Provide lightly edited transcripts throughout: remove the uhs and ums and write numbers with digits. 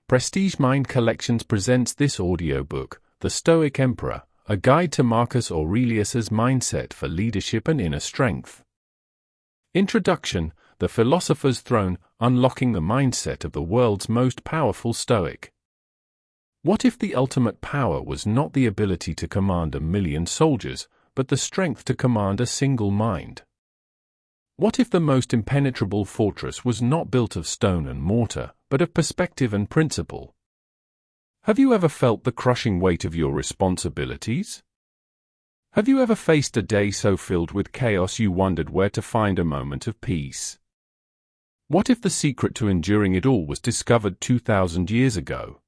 Prestige Mind Collections presents this audiobook, The Stoic Emperor, a guide to Marcus Aurelius's mindset for leadership and inner strength. Introduction: The Philosopher's Throne, unlocking the mindset of the world's most powerful Stoic. What if the ultimate power was not the ability to command 1,000,000 soldiers, but the strength to command a single mind? What if the most impenetrable fortress was not built of stone and mortar, but of perspective and principle? Have you ever felt the crushing weight of your responsibilities? Have you ever faced a day so filled with chaos you wondered where to find a moment of peace? What if the secret to enduring it all was discovered 2,000 years ago?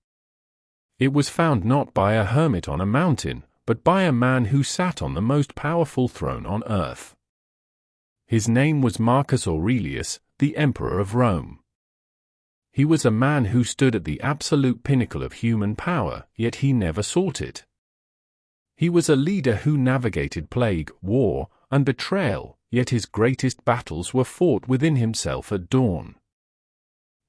It was found not by a hermit on a mountain, but by a man who sat on the most powerful throne on earth. His name was Marcus Aurelius, the Emperor of Rome. He was a man who stood at the absolute pinnacle of human power, yet he never sought it. He was a leader who navigated plague, war, and betrayal, yet his greatest battles were fought within himself at dawn.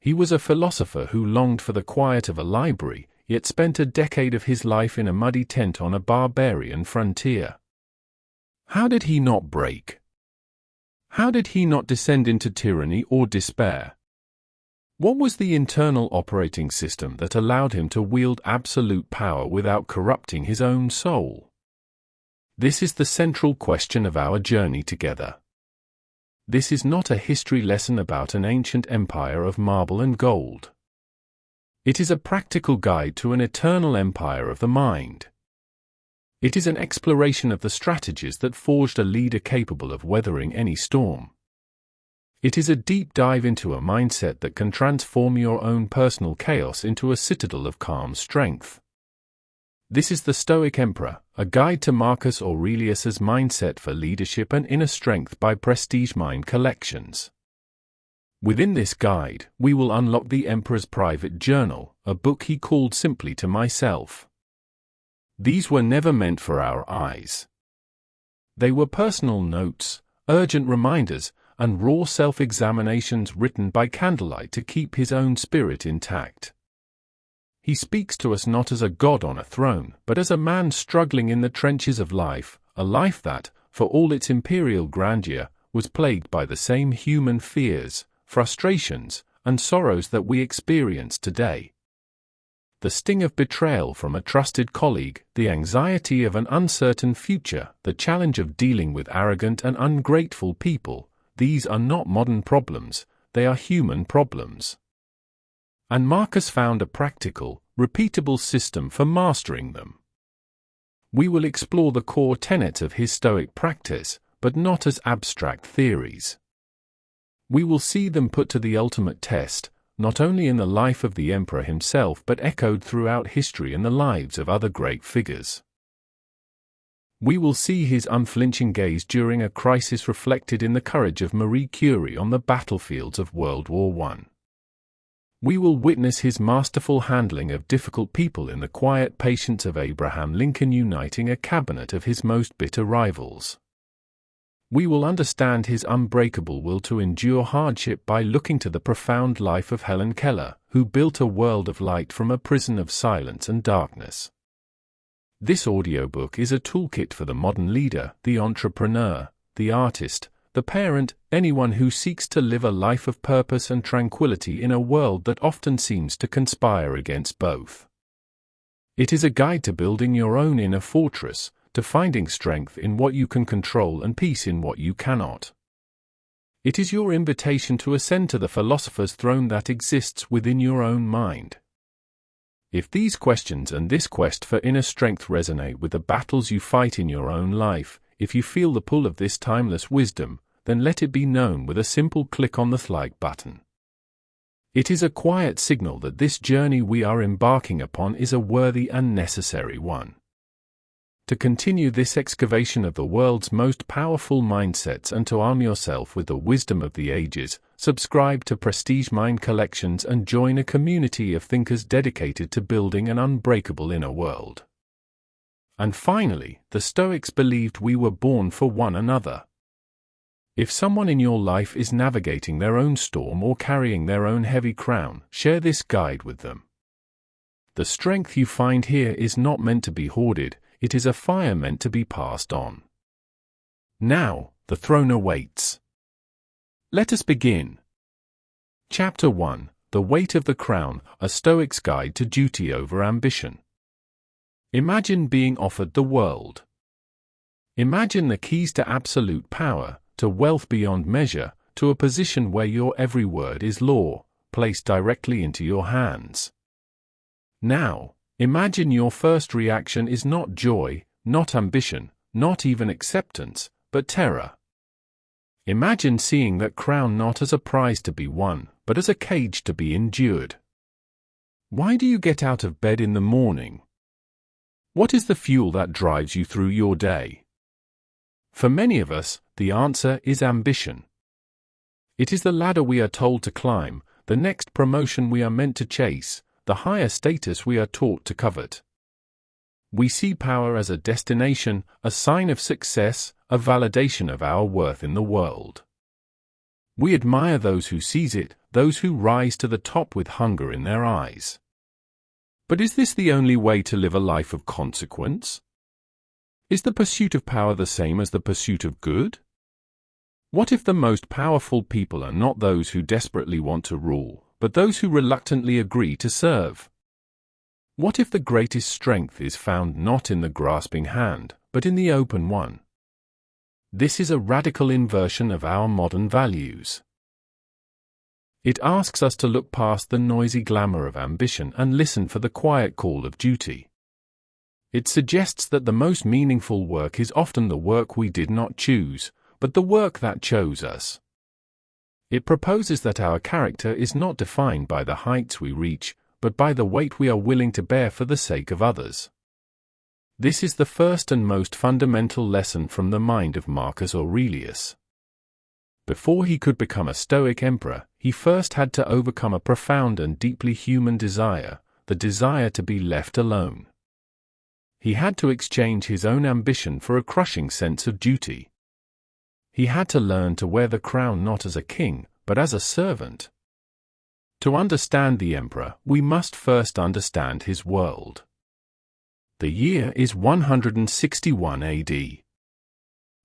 He was a philosopher who longed for the quiet of a library, yet spent a decade of his life in a muddy tent on a barbarian frontier. How did he not break? How did he not descend into tyranny or despair? What was the internal operating system that allowed him to wield absolute power without corrupting his own soul? This is the central question of our journey together. This is not a history lesson about an ancient empire of marble and gold. It is a practical guide to an eternal empire of the mind. It is an exploration of the strategies that forged a leader capable of weathering any storm. It is a deep dive into a mindset that can transform your own personal chaos into a citadel of calm strength. This is the Stoic Emperor, a guide to Marcus Aurelius's mindset for leadership and inner strength by Prestige Mind Collections. Within this guide, we will unlock the Emperor's private journal, a book he called simply to myself. These were never meant for our eyes. They were personal notes, urgent reminders, and raw self-examinations written by candlelight to keep his own spirit intact. He speaks to us not as a god on a throne, but as a man struggling in the trenches of life, a life that, for all its imperial grandeur, was plagued by the same human fears, frustrations, and sorrows that we experience today. The sting of betrayal from a trusted colleague, the anxiety of an uncertain future, the challenge of dealing with arrogant and ungrateful people, these are not modern problems, they are human problems. And Marcus found a practical, repeatable system for mastering them. We will explore the core tenets of his Stoic practice, but not as abstract theories. We will see them put to the ultimate test, not only in the life of the emperor himself but echoed throughout history and the lives of other great figures. We will see his unflinching gaze during a crisis reflected in the courage of Marie Curie on the battlefields of World War I. We will witness his masterful handling of difficult people in the quiet patience of Abraham Lincoln uniting a cabinet of his most bitter rivals. We will understand his unbreakable will to endure hardship by looking to the profound life of Helen Keller, who built a world of light from a prison of silence and darkness. This audiobook is a toolkit for the modern leader, the entrepreneur, the artist, the parent, anyone who seeks to live a life of purpose and tranquility in a world that often seems to conspire against both. It is a guide to building your own inner fortress, to finding strength in what you can control and peace in what you cannot. It is your invitation to ascend to the philosopher's throne that exists within your own mind. If these questions and this quest for inner strength resonate with the battles you fight in your own life, if you feel the pull of this timeless wisdom, then let it be known with a simple click on the like button. It is a quiet signal that this journey we are embarking upon is a worthy and necessary one. To continue this excavation of the world's most powerful mindsets and to arm yourself with the wisdom of the ages, subscribe to Prestige Mind Collections and join a community of thinkers dedicated to building an unbreakable inner world. And finally, the Stoics believed we were born for one another. If someone in your life is navigating their own storm or carrying their own heavy crown, share this guide with them. The strength you find here is not meant to be hoarded, it is a fire meant to be passed on. Now, the throne awaits. Let us begin. Chapter 1: The Weight of the Crown, a Stoic's Guide to Duty over Ambition. Imagine being offered the world. Imagine the keys to absolute power, to wealth beyond measure, to a position where your every word is law, placed directly into your hands. Now, imagine your first reaction is not joy, not ambition, not even acceptance, but terror. Imagine seeing that crown not as a prize to be won, but as a cage to be endured. Why do you get out of bed in the morning? What is the fuel that drives you through your day? For many of us, the answer is ambition. It is the ladder we are told to climb, the next promotion we are meant to chase, the higher status we are taught to covet. We see power as a destination, a sign of success, a validation of our worth in the world. We admire those who seize it, those who rise to the top with hunger in their eyes. But is this the only way to live a life of consequence? Is the pursuit of power the same as the pursuit of good? What if the most powerful people are not those who desperately want to rule, but those who reluctantly agree to serve? What if the greatest strength is found not in the grasping hand, but in the open one? This is a radical inversion of our modern values. It asks us to look past the noisy glamour of ambition and listen for the quiet call of duty. It suggests that the most meaningful work is often the work we did not choose, but the work that chose us. It proposes that our character is not defined by the heights we reach, but by the weight we are willing to bear for the sake of others. This is the first and most fundamental lesson from the mind of Marcus Aurelius. Before he could become a Stoic emperor, he first had to overcome a profound and deeply human desire, the desire to be left alone. He had to exchange his own ambition for a crushing sense of duty. He had to learn to wear the crown not as a king, but as a servant. To understand the emperor, we must first understand his world. The year is 161 AD.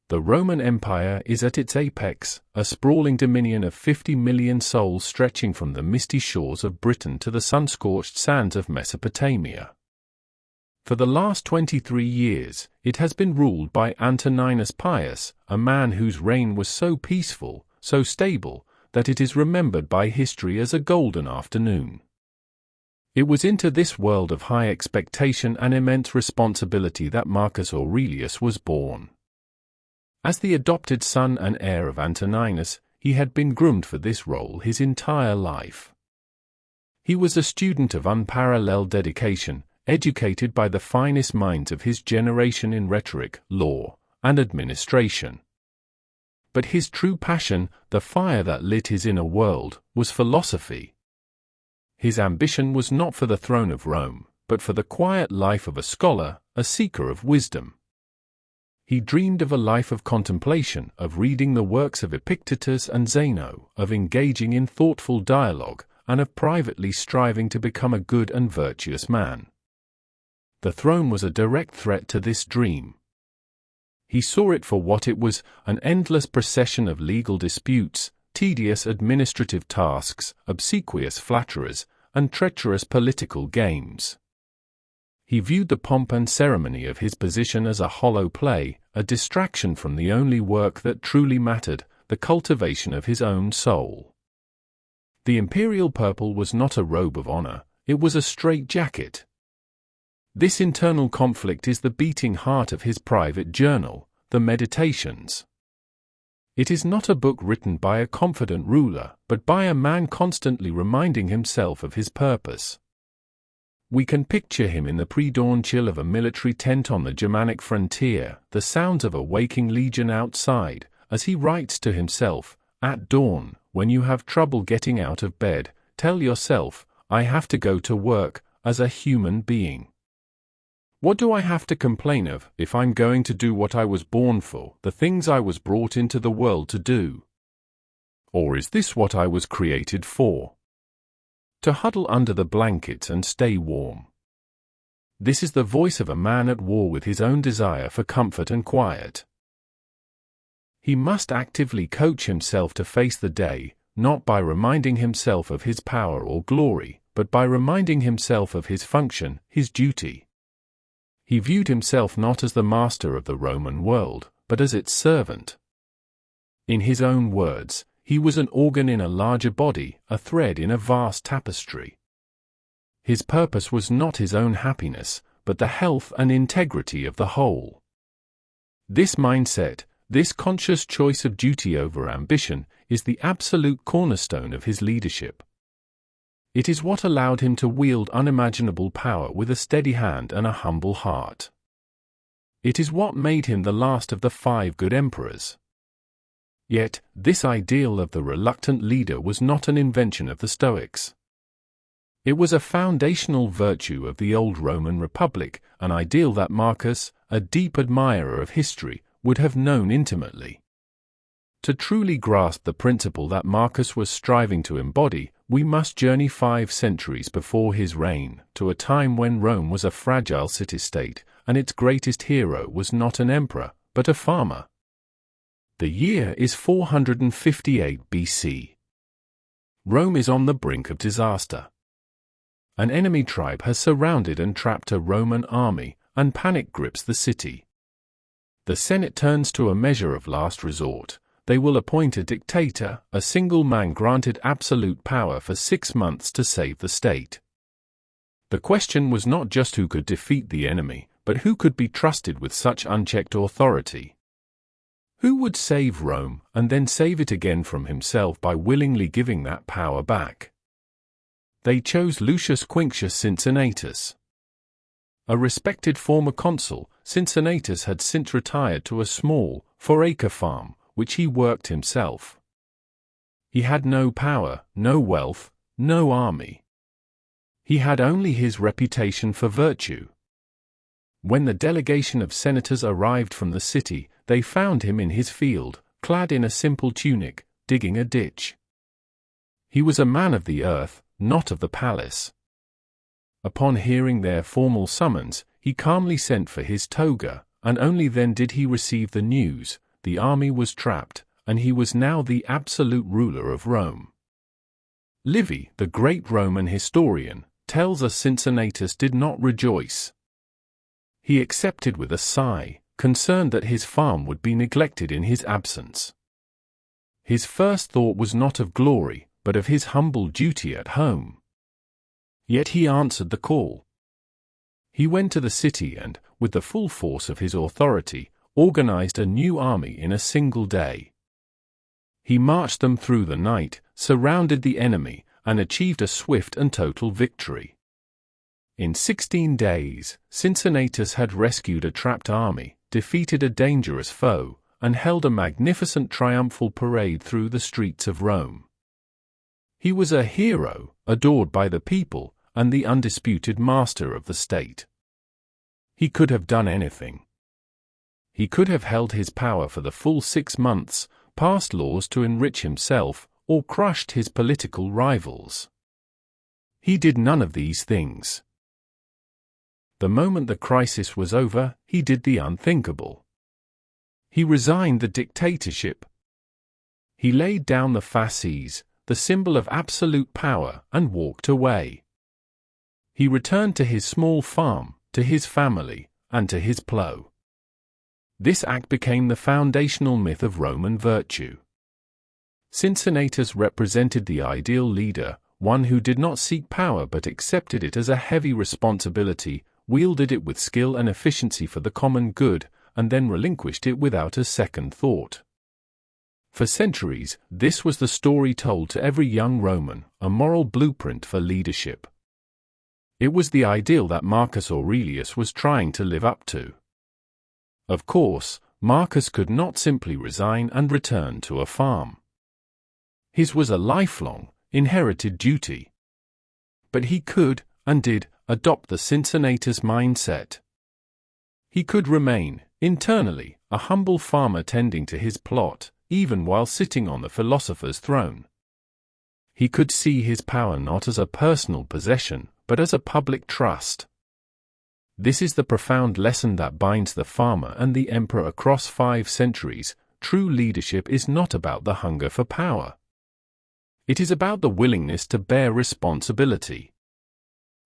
The Roman Empire is at its apex, a sprawling dominion of 50 million souls stretching from the misty shores of Britain to the sun-scorched sands of Mesopotamia. For the last 23 years, it has been ruled by Antoninus Pius, a man whose reign was so peaceful, so stable, that it is remembered by history as a golden afternoon. It was into this world of high expectation and immense responsibility that Marcus Aurelius was born. As the adopted son and heir of Antoninus, he had been groomed for this role his entire life. He was a student of unparalleled dedication, educated by the finest minds of his generation in rhetoric, law, and administration. But his true passion, the fire that lit his inner world, was philosophy. His ambition was not for the throne of Rome, but for the quiet life of a scholar, a seeker of wisdom. He dreamed of a life of contemplation, of reading the works of Epictetus and Zeno, of engaging in thoughtful dialogue, and of privately striving to become a good and virtuous man. The throne was a direct threat to this dream. He saw it for what it was, an endless procession of legal disputes, tedious administrative tasks, obsequious flatterers, and treacherous political games. He viewed the pomp and ceremony of his position as a hollow play, a distraction from the only work that truly mattered, the cultivation of his own soul. The imperial purple was not a robe of honor, it was a straitjacket. This internal conflict is the beating heart of his private journal, the Meditations. It is not a book written by a confident ruler, but by a man constantly reminding himself of his purpose. We can picture him in the pre-dawn chill of a military tent on the Germanic frontier, the sounds of a waking legion outside, as he writes to himself, "At dawn, when you have trouble getting out of bed, tell yourself, I have to go to work, as a human being. What do I have to complain of, if I'm going to do what I was born for, the things I was brought into the world to do? Or is this what I was created for? To huddle under the blankets and stay warm. This is the voice of a man at war with his own desire for comfort and quiet. He must actively coach himself to face the day, not by reminding himself of his power or glory, but by reminding himself of his function, his duty. He viewed himself not as the master of the Roman world, but as its servant. In his own words, he was an organ in a larger body, a thread in a vast tapestry. His purpose was not his own happiness, but the health and integrity of the whole. This mindset, this conscious choice of duty over ambition, is the absolute cornerstone of his leadership. It is what allowed him to wield unimaginable power with a steady hand and a humble heart. It is what made him the last of the 5 good emperors. Yet, this ideal of the reluctant leader was not an invention of the Stoics. It was a foundational virtue of the old Roman Republic, an ideal that Marcus, a deep admirer of history, would have known intimately. To truly grasp the principle that Marcus was striving to embody, we must journey 5 centuries before his reign, to a time when Rome was a fragile city-state, and its greatest hero was not an emperor, but a farmer. The year is 458 BC. Rome is on the brink of disaster. An enemy tribe has surrounded and trapped a Roman army, and panic grips the city. The Senate turns to a measure of last resort. They will appoint a dictator, a single man granted absolute power for 6 months to save the state. The question was not just who could defeat the enemy, but who could be trusted with such unchecked authority. Who would save Rome, and then save it again from himself by willingly giving that power back? They chose Lucius Quinctius Cincinnatus. A respected former consul, Cincinnatus had since retired to a small, 4-acre farm, which he worked himself. He had no power, no wealth, no army. He had only his reputation for virtue. When the delegation of senators arrived from the city, they found him in his field, clad in a simple tunic, digging a ditch. He was a man of the earth, not of the palace. Upon hearing their formal summons, he calmly sent for his toga, and only then did he receive the news: the army was trapped, and he was now the absolute ruler of Rome. Livy, the great Roman historian, tells us Cincinnatus did not rejoice. He accepted with a sigh, concerned that his farm would be neglected in his absence. His first thought was not of glory, but of his humble duty at home. Yet he answered the call. He went to the city and, with the full force of his authority, organized a new army in a single day. He marched them through the night, surrounded the enemy, and achieved a swift and total victory. In 16 days, Cincinnatus had rescued a trapped army, defeated a dangerous foe, and held a magnificent triumphal parade through the streets of Rome. He was a hero, adored by the people, and the undisputed master of the state. He could have done anything. He could have held his power for the full 6 months, passed laws to enrich himself, or crushed his political rivals. He did none of these things. The moment the crisis was over, he did the unthinkable. He resigned the dictatorship. He laid down the fasces, the symbol of absolute power, and walked away. He returned to his small farm, to his family, and to his plough. This act became the foundational myth of Roman virtue. Cincinnatus represented the ideal leader, one who did not seek power but accepted it as a heavy responsibility, wielded it with skill and efficiency for the common good, and then relinquished it without a second thought. For centuries, this was the story told to every young Roman, a moral blueprint for leadership. It was the ideal that Marcus Aurelius was trying to live up to. Of course, Marcus could not simply resign and return to a farm. His was a lifelong, inherited duty. But he could, and did, adopt the Cincinnatus mindset. He could remain, internally, a humble farmer tending to his plot, even while sitting on the philosopher's throne. He could see his power not as a personal possession, but as a public trust. This is the profound lesson that binds the farmer and the emperor across 5 centuries. True leadership is not about the hunger for power. It is about the willingness to bear responsibility.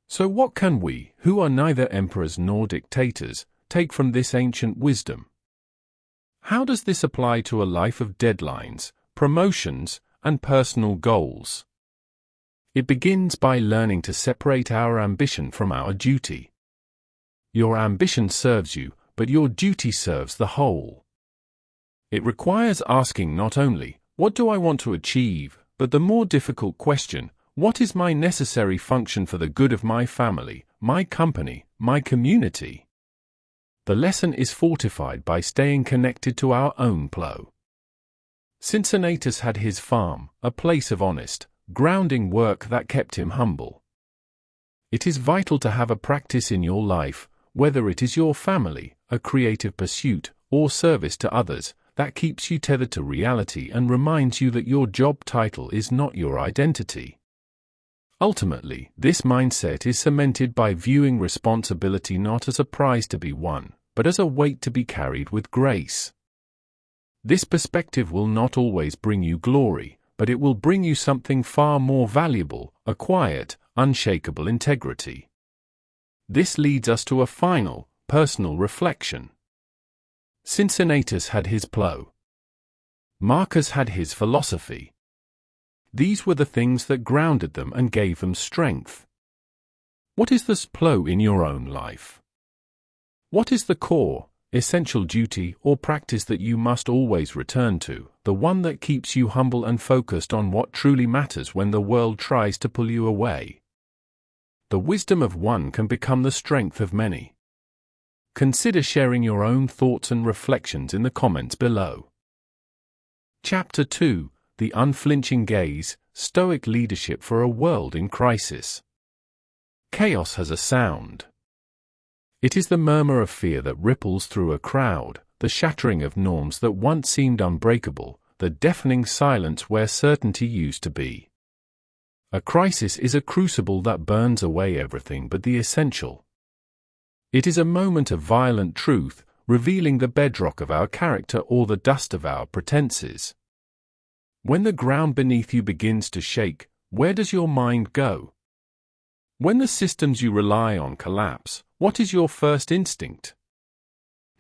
So what can we, who are neither emperors nor dictators, take from this ancient wisdom? How does this apply to a life of deadlines, promotions, and personal goals? It begins by learning to separate our ambition from our duty. Your ambition serves you, but your duty serves the whole. It requires asking not only, what do I want to achieve, but the more difficult question, what is my necessary function for the good of my family, my company, my community? The lesson is fortified by staying connected to our own plow. Cincinnatus had his farm, a place of honest, grounding work that kept him humble. It is vital to have a practice in your life, whether it is your family, a creative pursuit, or service to others, that keeps you tethered to reality and reminds you that your job title is not your identity. Ultimately, this mindset is cemented by viewing responsibility not as a prize to be won, but as a weight to be carried with grace. This perspective will not always bring you glory, but it will bring you something far more valuable, a quiet, unshakable integrity. This leads us to a final, personal reflection. Cincinnatus had his plow. Marcus had his philosophy. These were the things that grounded them and gave them strength. What is this plow in your own life? What is the core, essential duty or practice that you must always return to, the one that keeps you humble and focused on what truly matters when the world tries to pull you away? The wisdom of one can become the strength of many. Consider sharing your own thoughts and reflections in the comments below. Chapter 2: The Unflinching Gaze, Stoic Leadership for a World in Crisis. Chaos has a sound. It is the murmur of fear that ripples through a crowd, the shattering of norms that once seemed unbreakable, the deafening silence where certainty used to be. A crisis is a crucible that burns away everything but the essential. It is a moment of violent truth, revealing the bedrock of our character or the dust of our pretenses. When the ground beneath you begins to shake, where does your mind go? When the systems you rely on collapse, what is your first instinct?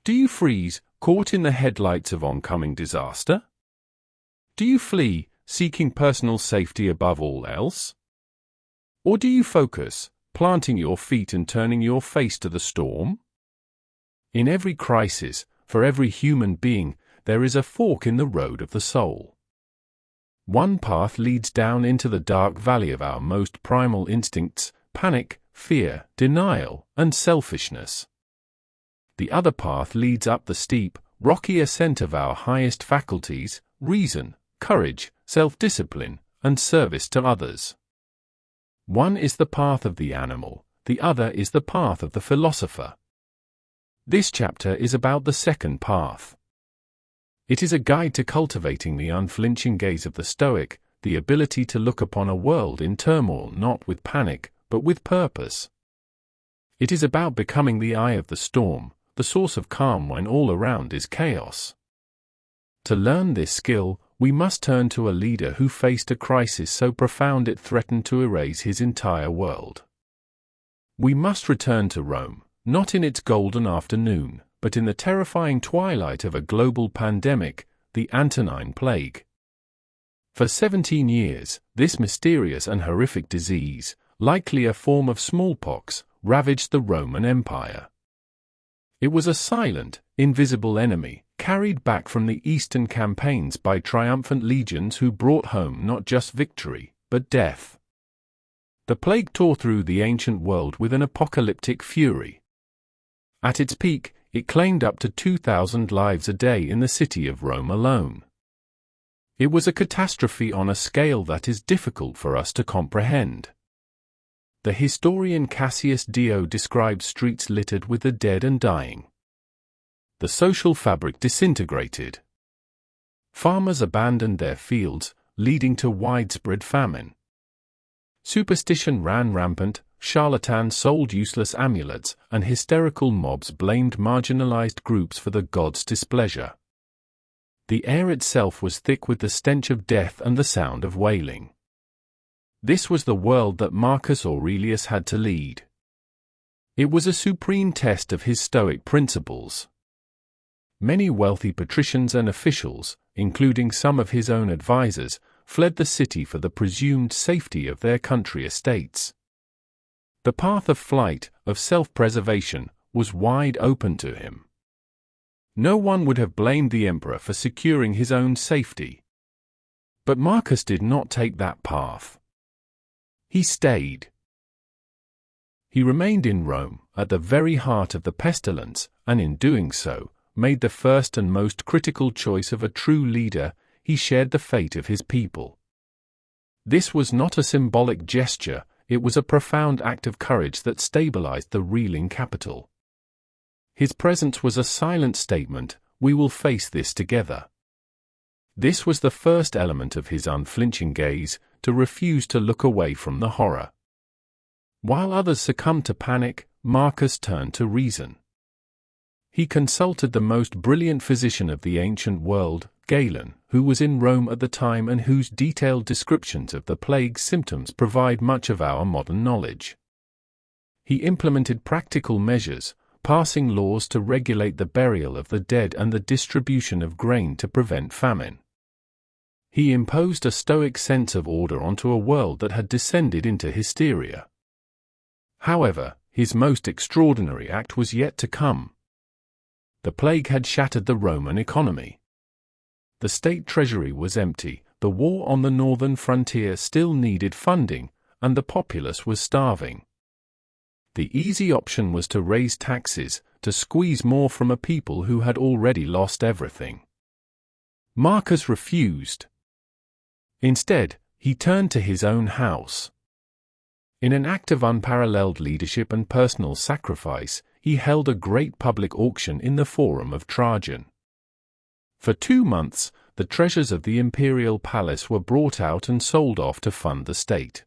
Do you freeze, caught in the headlights of oncoming disaster? Do you flee, seeking personal safety above all else? Or do you focus, planting your feet and turning your face to the storm? In every crisis, for every human being, there is a fork in the road of the soul. One path leads down into the dark valley of our most primal instincts, panic, fear, denial, and selfishness. The other path leads up the steep, rocky ascent of our highest faculties, reason, courage, self-discipline, and service to others. One is the path of the animal, the other is the path of the philosopher. This chapter is about the second path. It is a guide to cultivating the unflinching gaze of the Stoic, the ability to look upon a world in turmoil not with panic, but with purpose. It is about becoming the eye of the storm, the source of calm when all around is chaos. To learn this skill, we must turn to a leader who faced a crisis so profound it threatened to erase his entire world. We must return to Rome, not in its golden afternoon, but in the terrifying twilight of a global pandemic, the Antonine Plague. For 17 years, this mysterious and horrific disease, likely a form of smallpox, ravaged the Roman Empire. It was a silent, invisible enemy, carried back from the eastern campaigns by triumphant legions who brought home not just victory, but death. The plague tore through the ancient world with an apocalyptic fury. At its peak, it claimed up to 2,000 lives a day in the city of Rome alone. It was a catastrophe on a scale that is difficult for us to comprehend. The historian Cassius Dio describes streets littered with the dead and dying. The social fabric disintegrated. Farmers abandoned their fields, leading to widespread famine. Superstition ran rampant, charlatans sold useless amulets, and hysterical mobs blamed marginalized groups for the gods' displeasure. The air itself was thick with the stench of death and the sound of wailing. This was the world that Marcus Aurelius had to lead. It was a supreme test of his Stoic principles. Many wealthy patricians and officials, including some of his own advisors, fled the city for the presumed safety of their country estates. The path of flight, of self-preservation, was wide open to him. No one would have blamed the emperor for securing his own safety. But Marcus did not take that path. He stayed. He remained in Rome, at the very heart of the pestilence, and in doing so, made the first and most critical choice of a true leader. He shared the fate of his people. This was not a symbolic gesture, it was a profound act of courage that stabilized the reeling capital. His presence was a silent statement, we will face this together. This was the first element of his unflinching gaze, to refuse to look away from the horror. While others succumbed to panic, Marcus turned to reason. He consulted the most brilliant physician of the ancient world, Galen, who was in Rome at the time and whose detailed descriptions of the plague's symptoms provide much of our modern knowledge. He implemented practical measures, passing laws to regulate the burial of the dead and the distribution of grain to prevent famine. He imposed a Stoic sense of order onto a world that had descended into hysteria. However, his most extraordinary act was yet to come. The plague had shattered the Roman economy. The state treasury was empty, the war on the northern frontier still needed funding, and the populace was starving. The easy option was to raise taxes, to squeeze more from a people who had already lost everything. Marcus refused. Instead, he turned to his own house. In an act of unparalleled leadership and personal sacrifice, he held a great public auction in the Forum of Trajan. For 2 months, the treasures of the imperial palace were brought out and sold off to fund the state.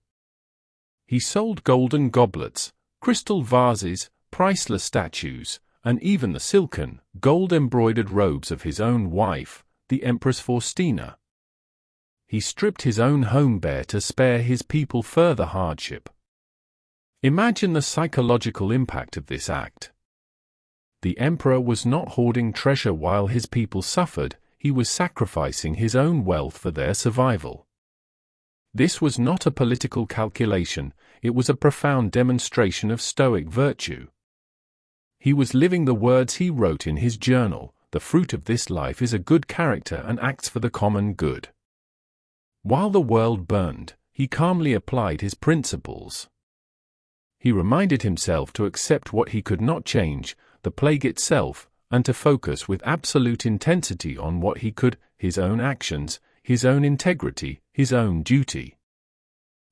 He sold golden goblets, crystal vases, priceless statues, and even the silken, gold-embroidered robes of his own wife, the Empress Faustina. He stripped his own home bare to spare his people further hardship. Imagine the psychological impact of this act. The emperor was not hoarding treasure while his people suffered, he was sacrificing his own wealth for their survival. This was not a political calculation, it was a profound demonstration of Stoic virtue. He was living the words he wrote in his journal, "The fruit of this life is a good character and acts for the common good." While the world burned, he calmly applied his principles. He reminded himself to accept what he could not change, the plague itself, and to focus with absolute intensity on what he could, his own actions, his own integrity, his own duty.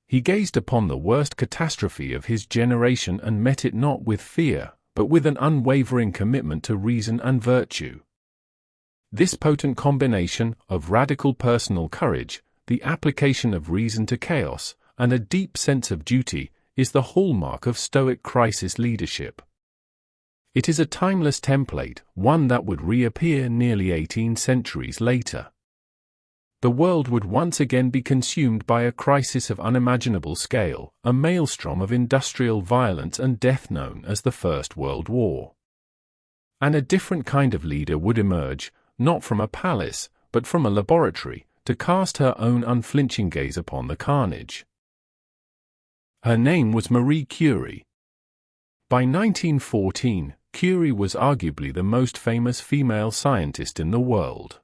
He gazed upon the worst catastrophe of his generation and met it not with fear, but with an unwavering commitment to reason and virtue. This potent combination of radical personal courage, the application of reason to chaos, and a deep sense of duty, is the hallmark of Stoic crisis leadership. It is a timeless template, one that would reappear nearly 18 centuries later. The world would once again be consumed by a crisis of unimaginable scale, a maelstrom of industrial violence and death known as the First World War. And a different kind of leader would emerge, not from a palace, but from a laboratory, to cast her own unflinching gaze upon the carnage. Her name was Marie Curie. By 1914, Curie was arguably the most famous female scientist in the world.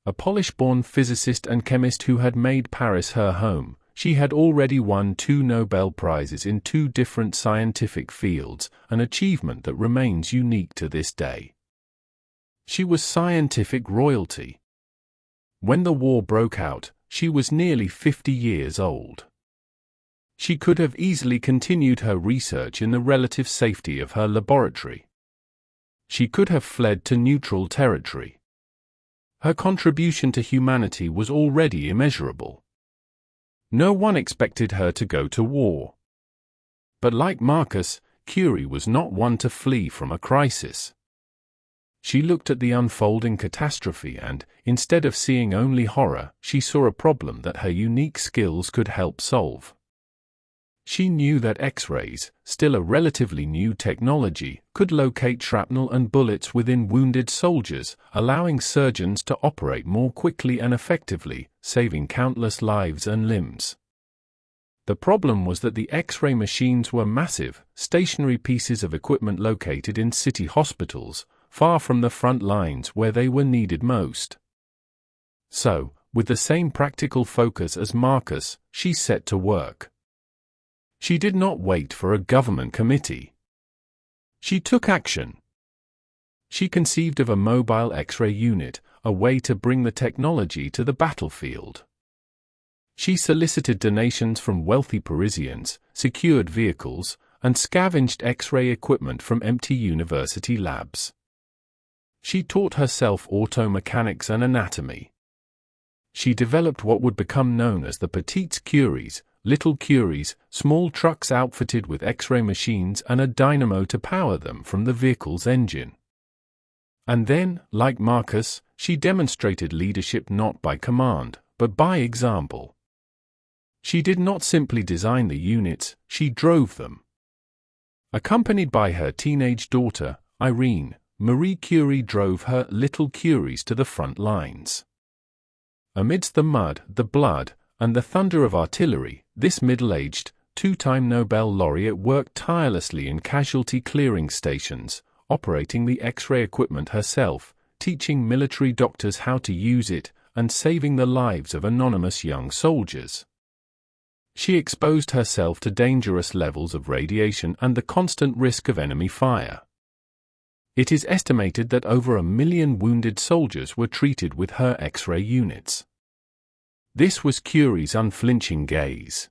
A Polish-born physicist and chemist who had made Paris her home, she had already won 2 Nobel Prizes in 2 different scientific fields, an achievement that remains unique to this day. She was scientific royalty. When the war broke out, she was nearly 50 years old. She could have easily continued her research in the relative safety of her laboratory. She could have fled to neutral territory. Her contribution to humanity was already immeasurable. No one expected her to go to war. But like Marcus, Curie was not one to flee from a crisis. She looked at the unfolding catastrophe and, instead of seeing only horror, she saw a problem that her unique skills could help solve. She knew that X-rays, still a relatively new technology, could locate shrapnel and bullets within wounded soldiers, allowing surgeons to operate more quickly and effectively, saving countless lives and limbs. The problem was that the X-ray machines were massive, stationary pieces of equipment located in city hospitals, far from the front lines where they were needed most. So, with the same practical focus as Marcus, she set to work. She did not wait for a government committee. She took action. She conceived of a mobile X-ray unit, a way to bring the technology to the battlefield. She solicited donations from wealthy Parisians, secured vehicles, and scavenged X-ray equipment from empty university labs. She taught herself automechanics and anatomy. She developed what would become known as the petites Curies, little Curies, small trucks outfitted with X-ray machines and a dynamo to power them from the vehicle's engine. And then, like Marcus, she demonstrated leadership not by command, but by example. She did not simply design the units, she drove them. Accompanied by her teenage daughter, Irene, Marie Curie drove her little Curies to the front lines. Amidst the mud, the blood, and the thunder of artillery, this middle-aged, two-time Nobel laureate worked tirelessly in casualty clearing stations, operating the X-ray equipment herself, teaching military doctors how to use it, and saving the lives of anonymous young soldiers. She exposed herself to dangerous levels of radiation and the constant risk of enemy fire. It is estimated that over 1 million wounded soldiers were treated with her X-ray units. This was Curie's unflinching gaze.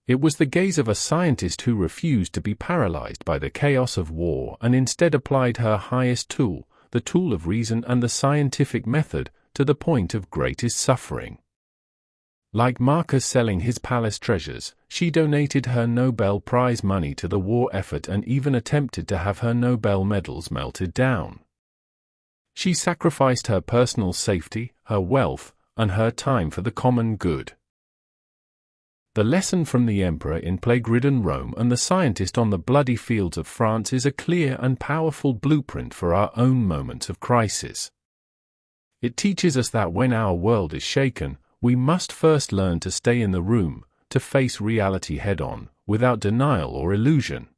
It was the gaze of a scientist who refused to be paralyzed by the chaos of war and instead applied her highest tool, the tool of reason and the scientific method, to the point of greatest suffering. Like Marcus selling his palace treasures, she donated her Nobel Prize money to the war effort and even attempted to have her Nobel medals melted down. She sacrificed her personal safety, her wealth, and her time for the common good. The lesson from the emperor in plague-ridden Rome and the scientist on the bloody fields of France is a clear and powerful blueprint for our own moments of crisis. It teaches us that when our world is shaken, we must first learn to stay in the room, to face reality head-on, without denial or illusion.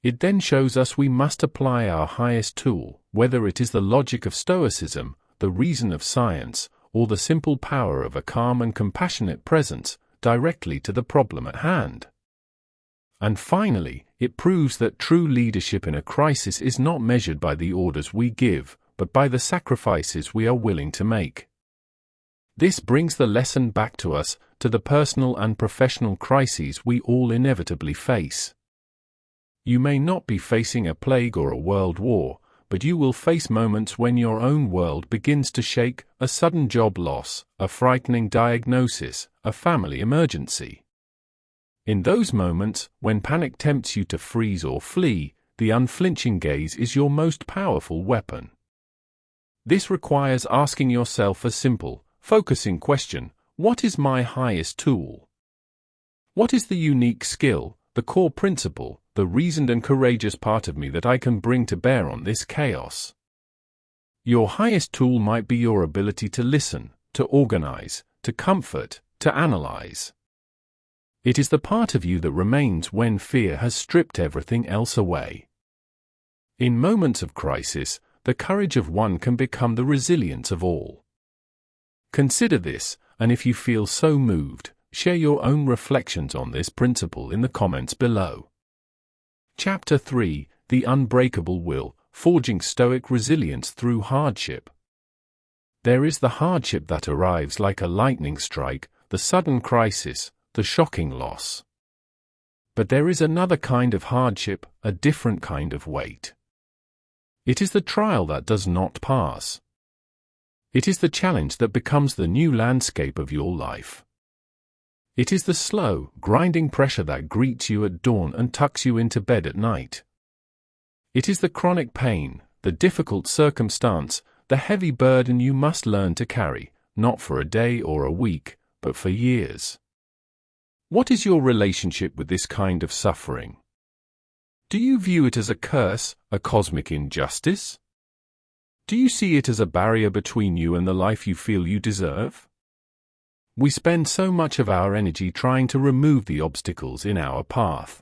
It then shows us we must apply our highest tool, whether it is the logic of Stoicism, the reason of science, or the simple power of a calm and compassionate presence, directly to the problem at hand. And finally, it proves that true leadership in a crisis is not measured by the orders we give, but by the sacrifices we are willing to make. This brings the lesson back to us, to the personal and professional crises we all inevitably face. You may not be facing a plague or a world war, but you will face moments when your own world begins to shake, a sudden job loss, a frightening diagnosis, a family emergency. In those moments, when panic tempts you to freeze or flee, the unflinching gaze is your most powerful weapon. This requires asking yourself a simple, focusing question: what is my highest tool? What is the unique skill, the core principle, the reasoned and courageous part of me that I can bring to bear on this chaos? Your highest tool might be your ability to listen, to organize, to comfort, to analyze. It is the part of you that remains when fear has stripped everything else away. In moments of crisis, the courage of one can become the resilience of all. Consider this, and if you feel so moved, share your own reflections on this principle in the comments below. Chapter 3: The Unbreakable Will, Forging Stoic Resilience Through Hardship. There is the hardship that arrives like a lightning strike, the sudden crisis, the shocking loss. But there is another kind of hardship, a different kind of weight. It is the trial that does not pass. It is the challenge that becomes the new landscape of your life. It is the slow, grinding pressure that greets you at dawn and tucks you into bed at night. It is the chronic pain, the difficult circumstance, the heavy burden you must learn to carry, not for a day or a week, but for years. What is your relationship with this kind of suffering? Do you view it as a curse, a cosmic injustice? Do you see it as a barrier between you and the life you feel you deserve? We spend so much of our energy trying to remove the obstacles in our path.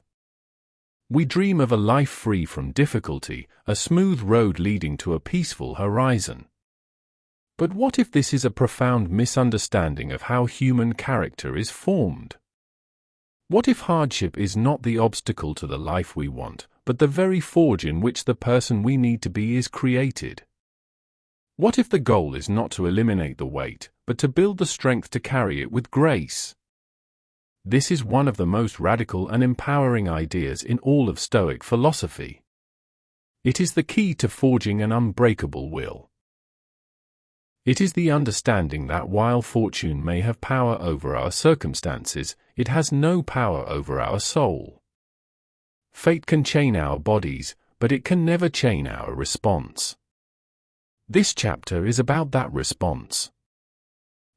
We dream of a life free from difficulty, a smooth road leading to a peaceful horizon. But what if this is a profound misunderstanding of how human character is formed? What if hardship is not the obstacle to the life we want, but the very forge in which the person we need to be is created? What if the goal is not to eliminate the weight, but to build the strength to carry it with grace? This is one of the most radical and empowering ideas in all of Stoic philosophy. It is the key to forging an unbreakable will. It is the understanding that while fortune may have power over our circumstances, it has no power over our soul. Fate can chain our bodies, but it can never chain our response. This chapter is about that response.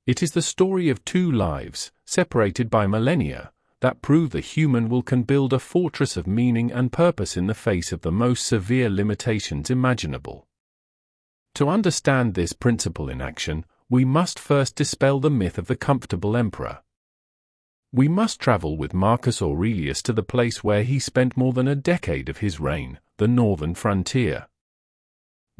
It is the story of two lives, separated by millennia, that prove the human will can build a fortress of meaning and purpose in the face of the most severe limitations imaginable. To understand this principle in action, we must first dispel the myth of the comfortable emperor. We must travel with Marcus Aurelius to the place where he spent more than a decade of his reign, the northern frontier.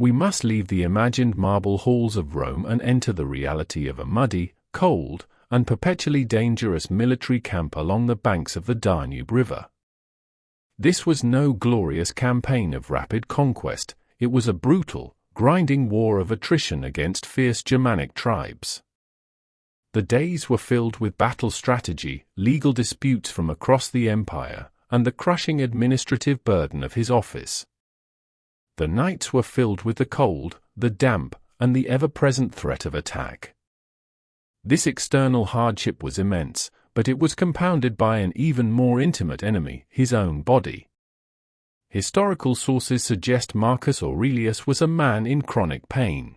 We must leave the imagined marble halls of Rome and enter the reality of a muddy, cold, and perpetually dangerous military camp along the banks of the Danube River. This was no glorious campaign of rapid conquest, it was a brutal, grinding war of attrition against fierce Germanic tribes. The days were filled with battle strategy, legal disputes from across the empire, and the crushing administrative burden of his office. The nights were filled with the cold, the damp, and the ever-present threat of attack. This external hardship was immense, but it was compounded by an even more intimate enemy, his own body. Historical sources suggest Marcus Aurelius was a man in chronic pain.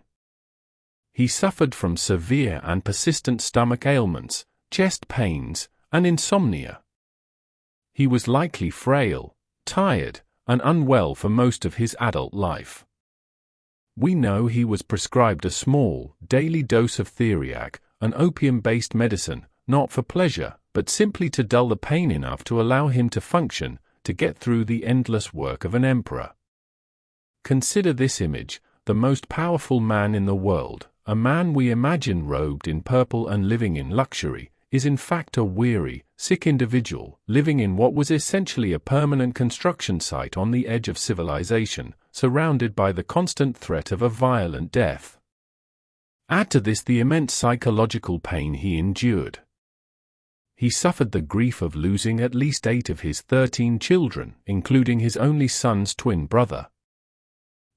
He suffered from severe and persistent stomach ailments, chest pains, and insomnia. He was likely frail, tired, and unwell for most of his adult life. We know he was prescribed a small, daily dose of theriac, an opium-based medicine, not for pleasure, but simply to dull the pain enough to allow him to function, to get through the endless work of an emperor. Consider this image, the most powerful man in the world, a man we imagine robed in purple and living in luxury, is in fact a weary, sick individual, living in what was essentially a permanent construction site on the edge of civilization, surrounded by the constant threat of a violent death. Add to this the immense psychological pain he endured. He suffered the grief of losing at least 8 of his 13 children, including his only son's twin brother.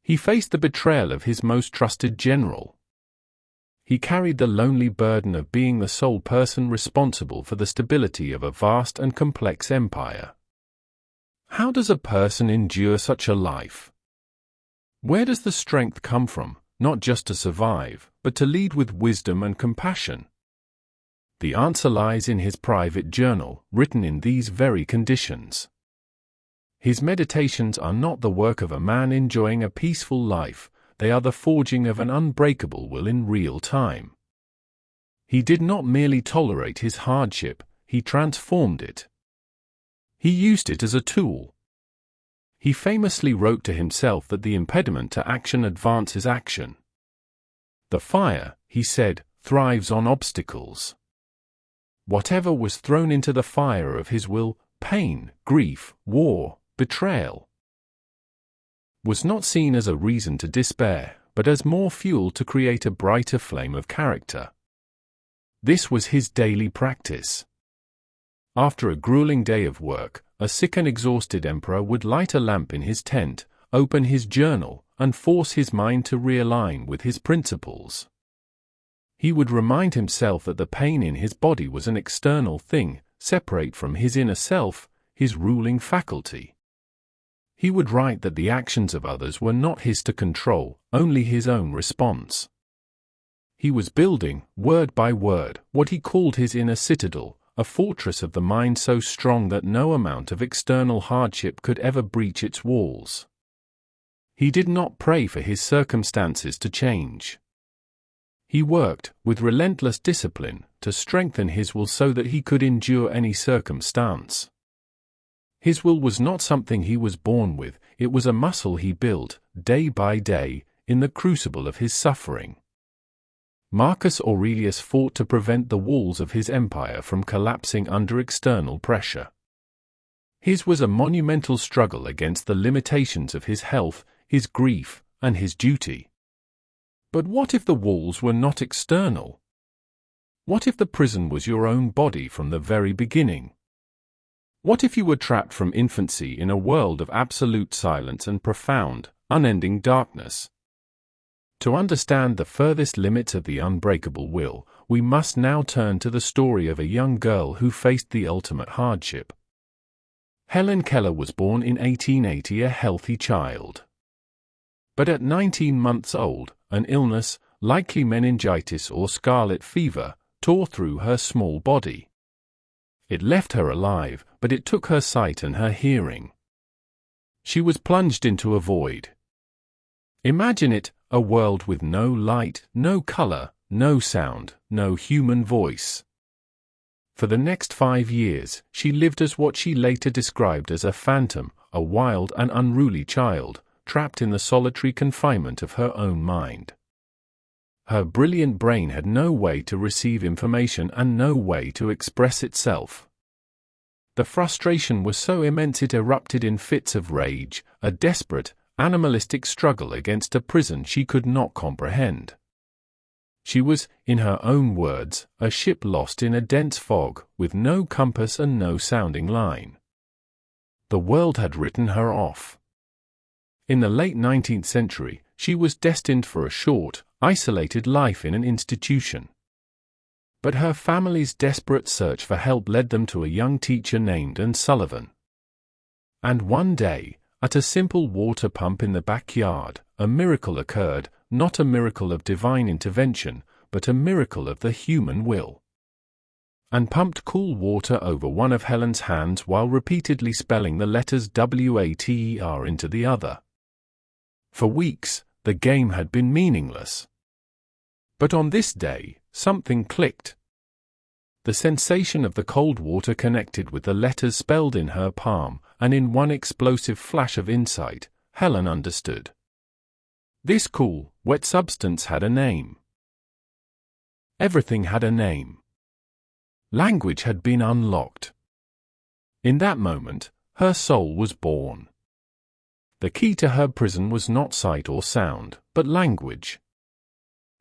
He faced the betrayal of his most trusted general. He carried the lonely burden of being the sole person responsible for the stability of a vast and complex empire. How does a person endure such a life? Where does the strength come from, not just to survive, but to lead with wisdom and compassion? The answer lies in his private journal, written in these very conditions. His meditations are not the work of a man enjoying a peaceful life, they are the forging of an unbreakable will in real time. He did not merely tolerate his hardship, he transformed it. He used it as a tool. He famously wrote to himself that the impediment to action advances action. The fire, he said, thrives on obstacles. Whatever was thrown into the fire of his will, pain, grief, war, betrayal, was not seen as a reason to despair, but as more fuel to create a brighter flame of character. This was his daily practice. After a grueling day of work, a sick and exhausted emperor would light a lamp in his tent, open his journal, and force his mind to realign with his principles. He would remind himself that the pain in his body was an external thing, separate from his inner self, his ruling faculty. He would write that the actions of others were not his to control, only his own response. He was building, word by word, what he called his inner citadel, a fortress of the mind so strong that no amount of external hardship could ever breach its walls. He did not pray for his circumstances to change. He worked, with relentless discipline, to strengthen his will so that he could endure any circumstance. His will was not something he was born with, it was a muscle he built, day by day, in the crucible of his suffering. Marcus Aurelius fought to prevent the walls of his empire from collapsing under external pressure. His was a monumental struggle against the limitations of his health, his grief, and his duty. But what if the walls were not external? What if the prison was your own body from the very beginning? What if you were trapped from infancy in a world of absolute silence and profound, unending darkness? To understand the furthest limits of the unbreakable will, we must now turn to the story of a young girl who faced the ultimate hardship. Helen Keller was born in 1880, a healthy child. But at 19 months old, an illness, likely meningitis or scarlet fever, tore through her small body. It left her alive, but it took her sight and her hearing. She was plunged into a void. Imagine it, a world with no light, no color, no sound, no human voice. For the next 5 years, she lived as what she later described as a phantom, a wild and unruly child, trapped in the solitary confinement of her own mind. Her brilliant brain had no way to receive information and no way to express itself. The frustration was so immense it erupted in fits of rage, a desperate, animalistic struggle against a prison she could not comprehend. She was, in her own words, a ship lost in a dense fog, with no compass and no sounding line. The world had written her off. In the late 19th century, she was destined for a short, isolated life in an institution. But her family's desperate search for help led them to a young teacher named Sullivan. And one day, at a simple water pump in the backyard, a miracle occurred, not a miracle of divine intervention, but a miracle of the human will. And pumped cool water over one of Helen's hands while repeatedly spelling the letters WATER into the other. For weeks, the game had been meaningless. But on this day, something clicked. The sensation of the cold water connected with the letters spelled in her palm, and in one explosive flash of insight, Helen understood. This cool, wet substance had a name. Everything had a name. Language had been unlocked. In that moment, her soul was born. The key to her prison was not sight or sound, but language.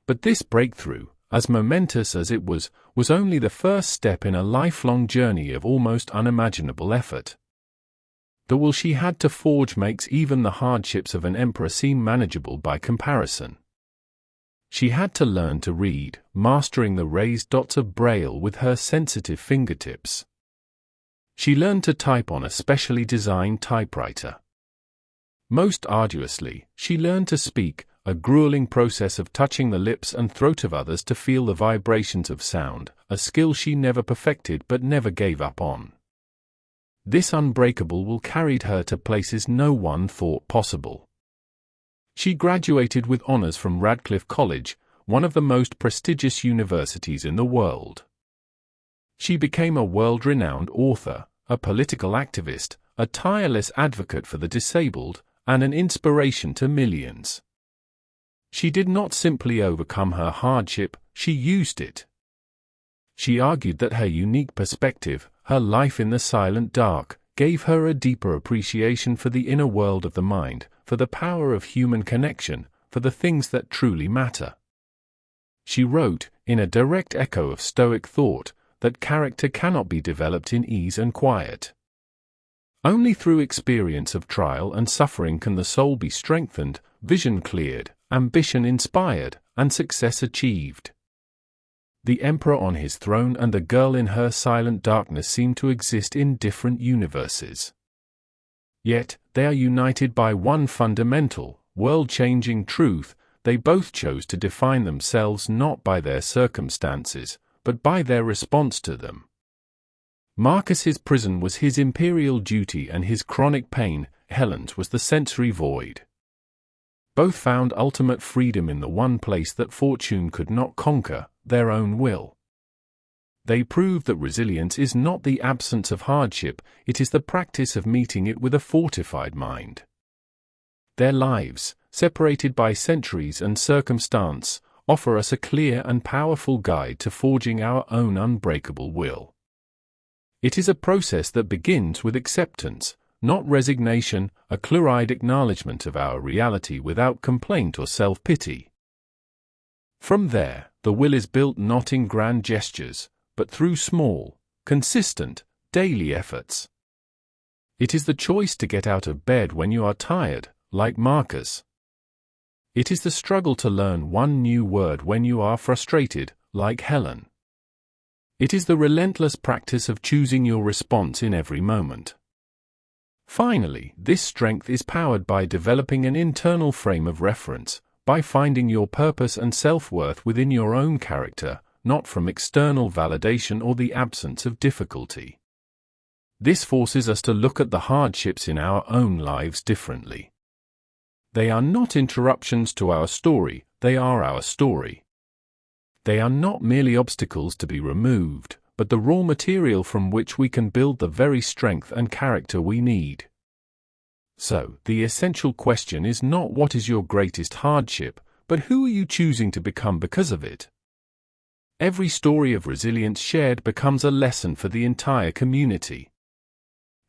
But this breakthrough, as momentous as it was only the first step in a lifelong journey of almost unimaginable effort. The will she had to forge makes even the hardships of an emperor seem manageable by comparison. She had to learn to read, mastering the raised dots of Braille with her sensitive fingertips. She learned to type on a specially designed typewriter. Most arduously, she learned to speak, a grueling process of touching the lips and throat of others to feel the vibrations of sound, a skill she never perfected but never gave up on. This unbreakable will carried her to places no one thought possible. She graduated with honors from Radcliffe College, one of the most prestigious universities in the world. She became a world-renowned author, a political activist, a tireless advocate for the disabled, and an inspiration to millions. She did not simply overcome her hardship, she used it. She argued that her unique perspective, her life in the silent dark, gave her a deeper appreciation for the inner world of the mind, for the power of human connection, for the things that truly matter. She wrote, in a direct echo of Stoic thought, that character cannot be developed in ease and quiet. Only through experience of trial and suffering can the soul be strengthened, vision cleared, ambition inspired, and success achieved. The emperor on his throne and the girl in her silent darkness seem to exist in different universes. Yet, they are united by one fundamental, world-changing truth: they both chose to define themselves not by their circumstances, but by their response to them. Marcus's prison was his imperial duty and his chronic pain, Helen's was the sensory void. Both found ultimate freedom in the one place that fortune could not conquer, their own will. They proved that resilience is not the absence of hardship, it is the practice of meeting it with a fortified mind. Their lives, separated by centuries and circumstance, offer us a clear and powerful guide to forging our own unbreakable will. It is a process that begins with acceptance, not resignation, a clear-eyed acknowledgement of our reality without complaint or self-pity. From there, the will is built not in grand gestures, but through small, consistent, daily efforts. It is the choice to get out of bed when you are tired, like Marcus. It is the struggle to learn one new word when you are frustrated, like Helen. It is the relentless practice of choosing your response in every moment. Finally, this strength is powered by developing an internal frame of reference, by finding your purpose and self-worth within your own character, not from external validation or the absence of difficulty. This forces us to look at the hardships in our own lives differently. They are not interruptions to our story, they are our story. They are not merely obstacles to be removed, but the raw material from which we can build the very strength and character we need. So, the essential question is not what is your greatest hardship, but who are you choosing to become because of it? Every story of resilience shared becomes a lesson for the entire community.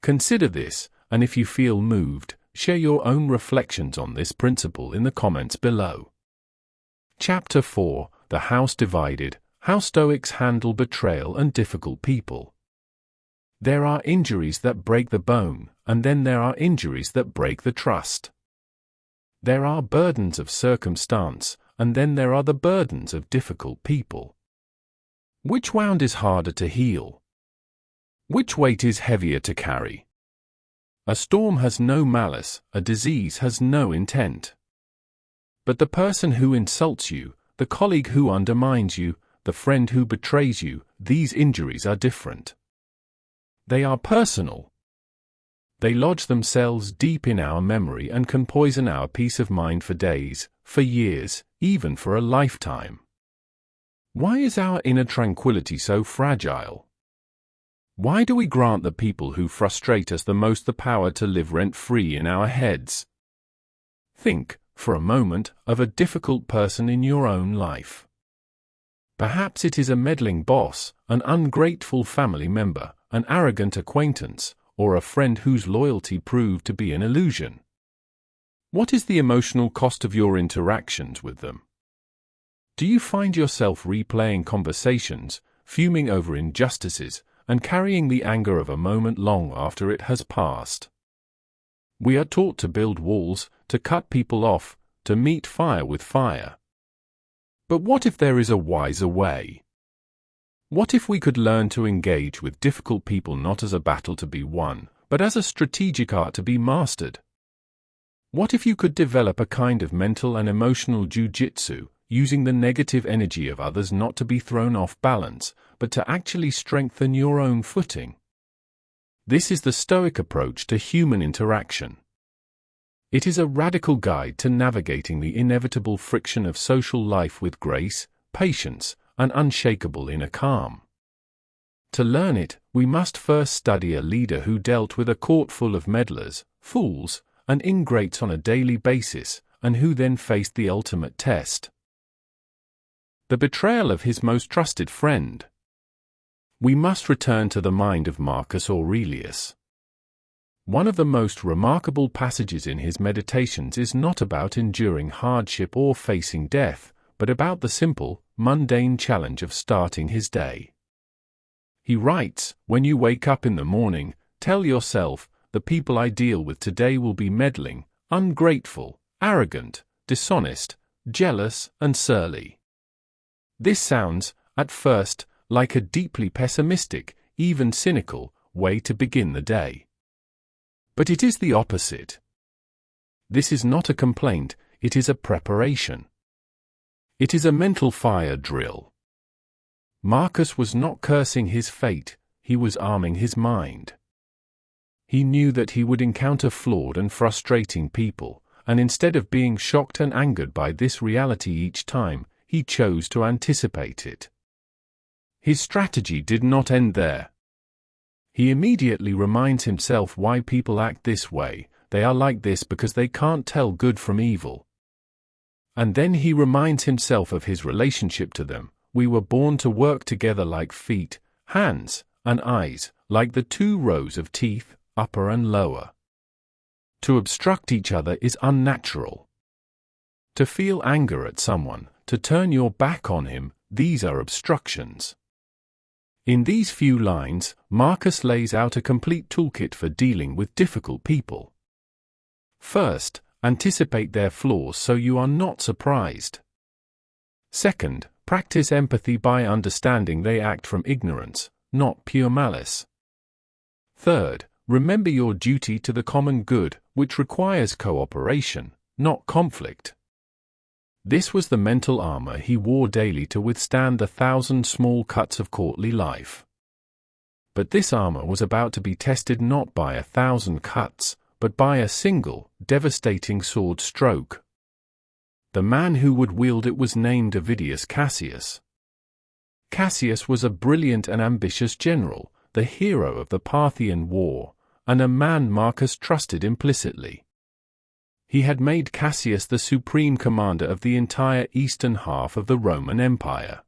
Consider this, and if you feel moved, share your own reflections on this principle in the comments below. Chapter 4: The House Divided: How Stoics Handle Betrayal and Difficult People. There are injuries that break the bone, and then there are injuries that break the trust. There are burdens of circumstance, and then there are the burdens of difficult people. Which wound is harder to heal? Which weight is heavier to carry? A storm has no malice, a disease has no intent. But the person who insults you, the colleague who undermines you, the friend who betrays you, these injuries are different. They are personal. They lodge themselves deep in our memory and can poison our peace of mind for days, for years, even for a lifetime. Why is our inner tranquility so fragile? Why do we grant the people who frustrate us the most the power to live rent-free in our heads? Think, for a moment, of a difficult person in your own life. Perhaps it is a meddling boss, an ungrateful family member, an arrogant acquaintance, or a friend whose loyalty proved to be an illusion. What is the emotional cost of your interactions with them? Do you find yourself replaying conversations, fuming over injustices, and carrying the anger of a moment long after it has passed? We are taught to build walls, to cut people off, to meet fire with fire. But what if there is a wiser way? What if we could learn to engage with difficult people not as a battle to be won, but as a strategic art to be mastered? What if you could develop a kind of mental and emotional jiu-jitsu, using the negative energy of others not to be thrown off balance, but to actually strengthen your own footing? This is the Stoic approach to human interaction. It is a radical guide to navigating the inevitable friction of social life with grace, patience, and unshakable inner calm. To learn it, we must first study a leader who dealt with a court full of meddlers, fools, and ingrates on a daily basis, and who then faced the ultimate test: the betrayal of his most trusted friend. We must return to the mind of Marcus Aurelius. One of the most remarkable passages in his Meditations is not about enduring hardship or facing death, but about the simple, mundane challenge of starting his day. He writes, "When you wake up in the morning, tell yourself, the people I deal with today will be meddling, ungrateful, arrogant, dishonest, jealous, and surly." This sounds, at first, like a deeply pessimistic, even cynical, way to begin the day. But it is the opposite. This is not a complaint, it is a preparation. It is a mental fire drill. Marcus was not cursing his fate, he was arming his mind. He knew that he would encounter flawed and frustrating people, and instead of being shocked and angered by this reality each time, he chose to anticipate it. His strategy did not end there. He immediately reminds himself why people act this way. They are like this because they can't tell good from evil. And then he reminds himself of his relationship to them. We were born to work together like feet, hands, and eyes, like the two rows of teeth, upper and lower. To obstruct each other is unnatural. To feel anger at someone, to turn your back on him, these are obstructions. In these few lines, Marcus lays out a complete toolkit for dealing with difficult people. First, anticipate their flaws so you are not surprised. Second, practice empathy by understanding they act from ignorance, not pure malice. Third, remember your duty to the common good, which requires cooperation, not conflict. This was the mental armor he wore daily to withstand the 1,000 small cuts of courtly life. But this armor was about to be tested not by 1,000 cuts, but by a single, devastating sword stroke. The man who would wield it was named Avidius Cassius. Cassius was a brilliant and ambitious general, the hero of the Parthian War, and a man Marcus trusted implicitly. He had made Cassius the supreme commander of the entire eastern half of the Roman Empire.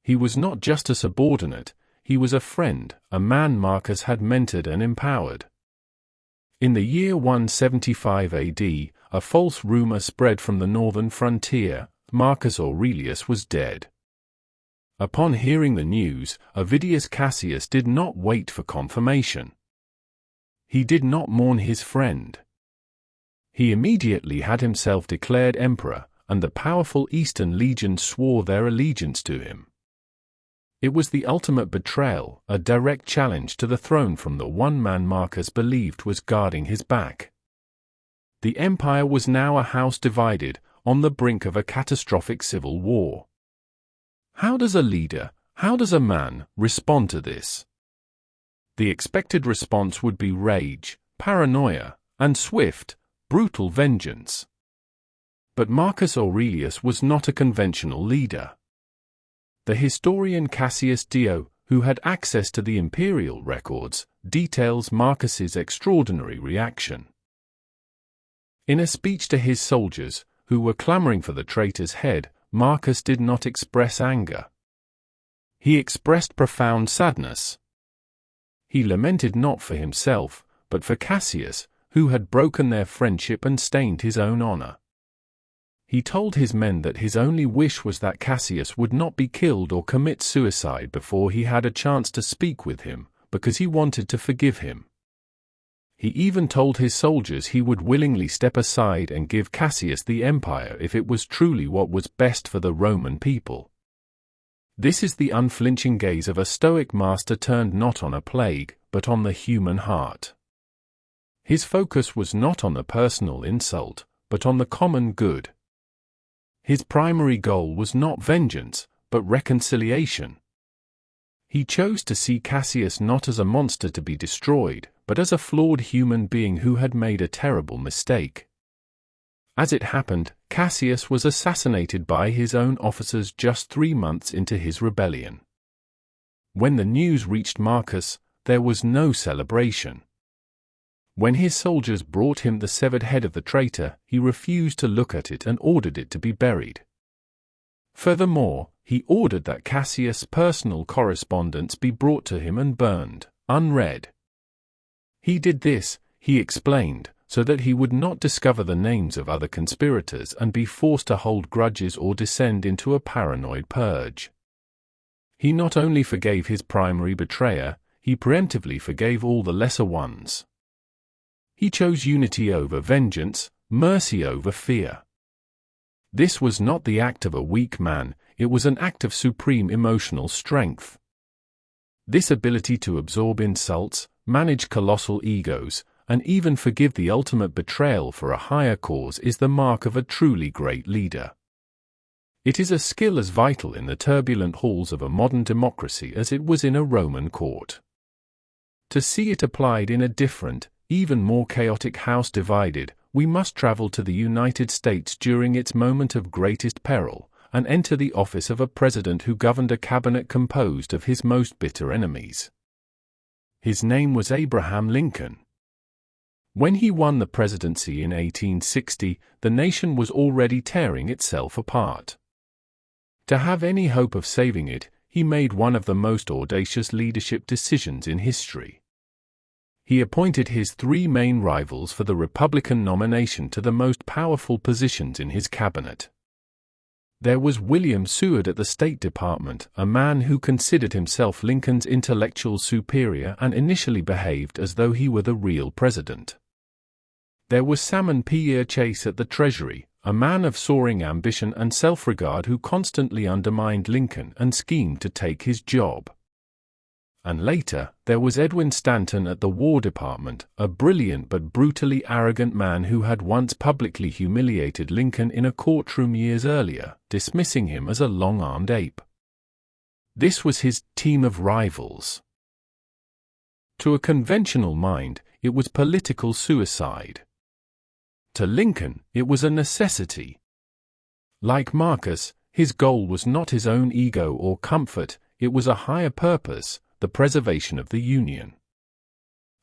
He was not just a subordinate, he was a friend, a man Marcus had mentored and empowered. In the year 175 AD, a false rumor spread from the northern frontier. Marcus Aurelius was dead. Upon hearing the news, Avidius Cassius did not wait for confirmation. He did not mourn his friend. He immediately had himself declared emperor, and the powerful Eastern legions swore their allegiance to him. It was the ultimate betrayal, a direct challenge to the throne from the one man Marcus believed was guarding his back. The empire was now a house divided, on the brink of a catastrophic civil war. How does a leader, how does a man, respond to this? The expected response would be rage, paranoia, and swift, brutal vengeance. But Marcus Aurelius was not a conventional leader. The historian Cassius Dio, who had access to the imperial records, details Marcus's extraordinary reaction. In a speech to his soldiers, who were clamoring for the traitor's head, Marcus did not express anger. He expressed profound sadness. He lamented not for himself, but for Cassius, who had broken their friendship and stained his own honor. He told his men that his only wish was that Cassius would not be killed or commit suicide before he had a chance to speak with him, because he wanted to forgive him. He even told his soldiers he would willingly step aside and give Cassius the empire if it was truly what was best for the Roman people. This is the unflinching gaze of a Stoic master turned not on a plague, but on the human heart. His focus was not on the personal insult, but on the common good. His primary goal was not vengeance, but reconciliation. He chose to see Cassius not as a monster to be destroyed, but as a flawed human being who had made a terrible mistake. As it happened, Cassius was assassinated by his own officers just 3 months into his rebellion. When the news reached Marcus, there was no celebration. When his soldiers brought him the severed head of the traitor, he refused to look at it and ordered it to be buried. Furthermore, he ordered that Cassius' personal correspondence be brought to him and burned, unread. He did this, he explained, so that he would not discover the names of other conspirators and be forced to hold grudges or descend into a paranoid purge. He not only forgave his primary betrayer, he preemptively forgave all the lesser ones. He chose unity over vengeance, mercy over fear. This was not the act of a weak man, it was an act of supreme emotional strength. This ability to absorb insults, manage colossal egos, and even forgive the ultimate betrayal for a higher cause is the mark of a truly great leader. It is a skill as vital in the turbulent halls of a modern democracy as it was in a Roman court. To see it applied in a different, even more chaotic house divided, we must travel to the United States during its moment of greatest peril, and enter the office of a president who governed a cabinet composed of his most bitter enemies. His name was Abraham Lincoln. When he won the presidency in 1860, the nation was already tearing itself apart. To have any hope of saving it, he made one of the most audacious leadership decisions in history. He appointed his three main rivals for the Republican nomination to the most powerful positions in his cabinet. There was William Seward at the State Department, a man who considered himself Lincoln's intellectual superior and initially behaved as though he were the real president. There was Salmon P. Chase at the Treasury, a man of soaring ambition and self-regard who constantly undermined Lincoln and schemed to take his job. And later, there was Edwin Stanton at the War Department, a brilliant but brutally arrogant man who had once publicly humiliated Lincoln in a courtroom years earlier, dismissing him as a long-armed ape. This was his team of rivals. To a conventional mind, it was political suicide. To Lincoln, it was a necessity. Like Marcus, his goal was not his own ego or comfort, it was a higher purpose, the preservation of the Union.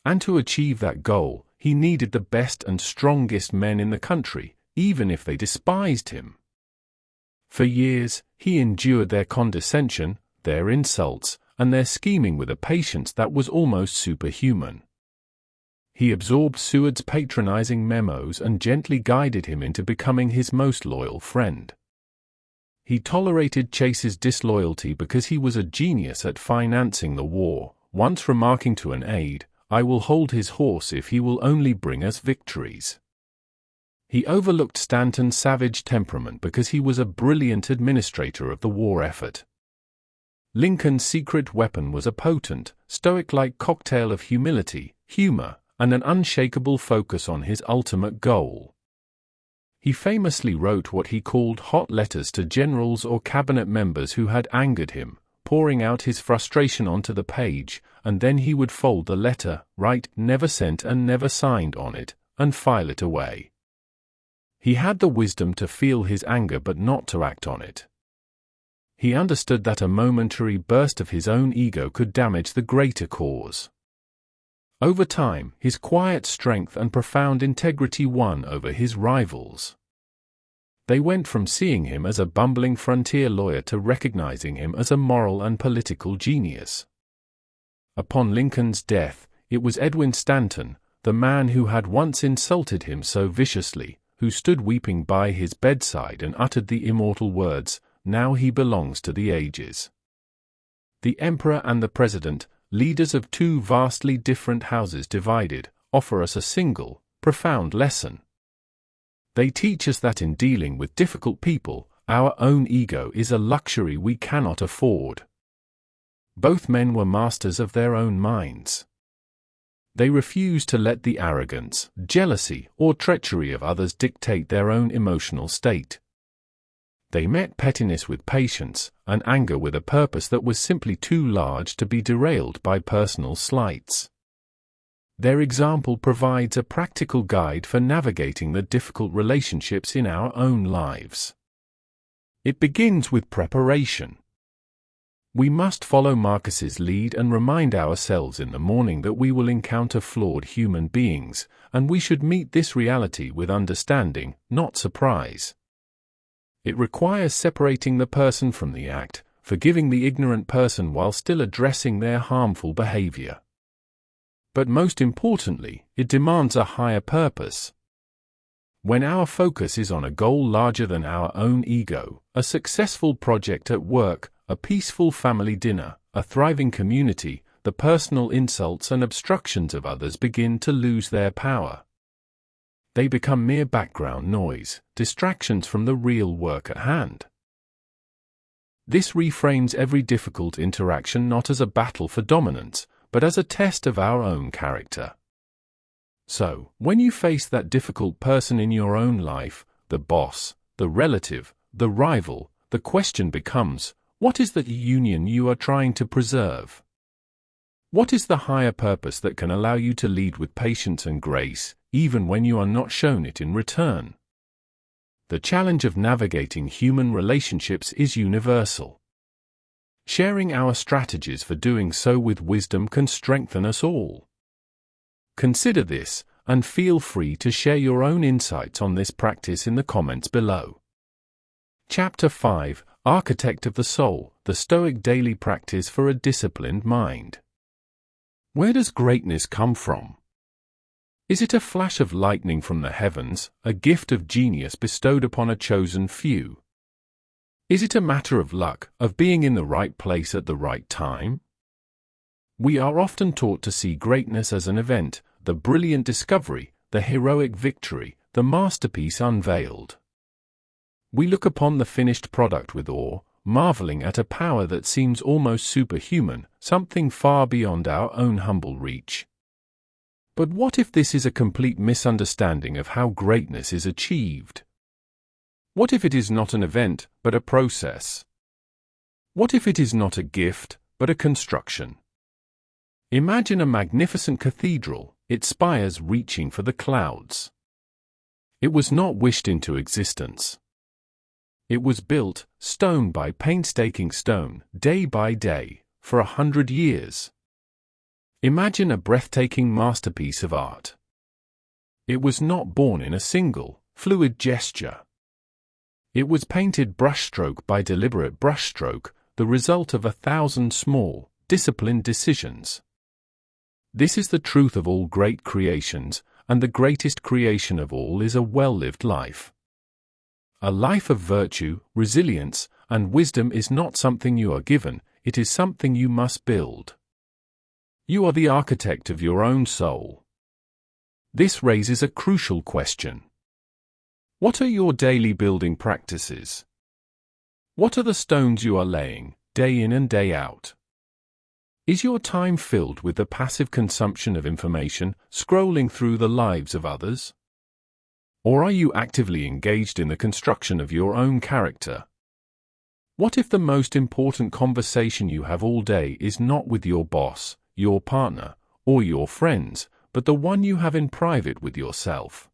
And to achieve that goal, he needed the best and strongest men in the country, even if they despised him. For years, he endured their condescension, their insults, and their scheming with a patience that was almost superhuman. He absorbed Seward's patronizing memos and gently guided him into becoming his most loyal friend. He tolerated Chase's disloyalty because he was a genius at financing the war, once remarking to an aide, "I will hold his horse if he will only bring us victories." He overlooked Stanton's savage temperament because he was a brilliant administrator of the war effort. Lincoln's secret weapon was a potent, Stoic-like cocktail of humility, humor, and an unshakable focus on his ultimate goal. He famously wrote what he called hot letters to generals or cabinet members who had angered him, pouring out his frustration onto the page, and then he would fold the letter, write "never sent" and "never signed" on it, and file it away. He had the wisdom to feel his anger but not to act on it. He understood that a momentary burst of his own ego could damage the greater cause. Over time, his quiet strength and profound integrity won over his rivals. They went from seeing him as a bumbling frontier lawyer to recognizing him as a moral and political genius. Upon Lincoln's death, it was Edwin Stanton, the man who had once insulted him so viciously, who stood weeping by his bedside and uttered the immortal words, "Now he belongs to the ages." The emperor and the president, leaders of two vastly different houses divided, offer us a single, profound lesson. They teach us that in dealing with difficult people, our own ego is a luxury we cannot afford. Both men were masters of their own minds. They refused to let the arrogance, jealousy, or treachery of others dictate their own emotional state. They met pettiness with patience, and anger with a purpose that was simply too large to be derailed by personal slights. Their example provides a practical guide for navigating the difficult relationships in our own lives. It begins with preparation. We must follow Marcus's lead and remind ourselves in the morning that we will encounter flawed human beings, and we should meet this reality with understanding, not surprise. It requires separating the person from the act, forgiving the ignorant person while still addressing their harmful behavior. But most importantly, it demands a higher purpose. When our focus is on a goal larger than our own ego, a successful project at work, a peaceful family dinner, a thriving community, the personal insults and obstructions of others begin to lose their power. They become mere background noise, distractions from the real work at hand. This reframes every difficult interaction not as a battle for dominance, but as a test of our own character. So, when you face that difficult person in your own life, the boss, the relative, the rival, the question becomes, what is the union you are trying to preserve? What is the higher purpose that can allow you to lead with patience and grace, even when you are not shown it in return? The challenge of navigating human relationships is universal. Sharing our strategies for doing so with wisdom can strengthen us all. Consider this, and feel free to share your own insights on this practice in the comments below. Chapter 5, Architect of the Soul, the Stoic Daily Practice for a Disciplined Mind. Where does greatness come from? Is it a flash of lightning from the heavens, a gift of genius bestowed upon a chosen few? Is it a matter of luck, of being in the right place at the right time? We are often taught to see greatness as an event, the brilliant discovery, the heroic victory, the masterpiece unveiled. We look upon the finished product with awe, marveling at a power that seems almost superhuman, something far beyond our own humble reach. But what if this is a complete misunderstanding of how greatness is achieved? What if it is not an event, but a process? What if it is not a gift, but a construction? Imagine a magnificent cathedral, its spires reaching for the clouds. It was not wished into existence. It was built, stone by painstaking stone, day by day, for 100 years. Imagine a breathtaking masterpiece of art. It was not born in a single, fluid gesture. It was painted brushstroke by deliberate brushstroke, the result of 1,000 small, disciplined decisions. This is the truth of all great creations, and the greatest creation of all is a well-lived life. A life of virtue, resilience, and wisdom is not something you are given, it is something you must build. You are the architect of your own soul. This raises a crucial question. What are your daily building practices? What are the stones you are laying, day in and day out? Is your time filled with the passive consumption of information, scrolling through the lives of others? Or are you actively engaged in the construction of your own character? What if the most important conversation you have all day is not with your boss, your partner, or your friends, but the one you have in private with yourself?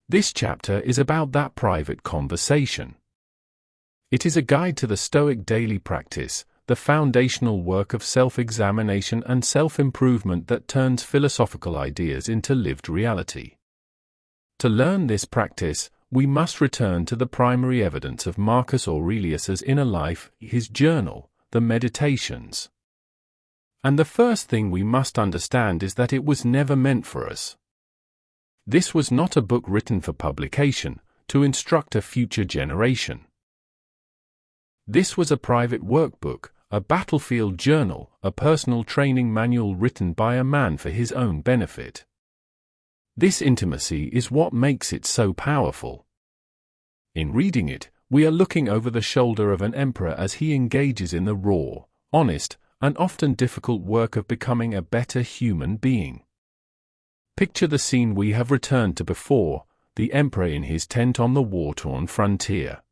This chapter is about that private conversation. It is a guide to the Stoic daily practice, the foundational work of self-examination and self-improvement that turns philosophical ideas into lived reality. To learn this practice, we must return to the primary evidence of Marcus Aurelius's inner life, his journal, the Meditations. And the first thing we must understand is that it was never meant for us. This was not a book written for publication, to instruct a future generation. This was a private workbook, a battlefield journal, a personal training manual written by a man for his own benefit. This intimacy is what makes it so powerful. In reading it, we are looking over the shoulder of an emperor as he engages in the raw, honest, and often difficult work of becoming a better human being. Picture the scene we have returned to before, the emperor in his tent on the war-torn frontier.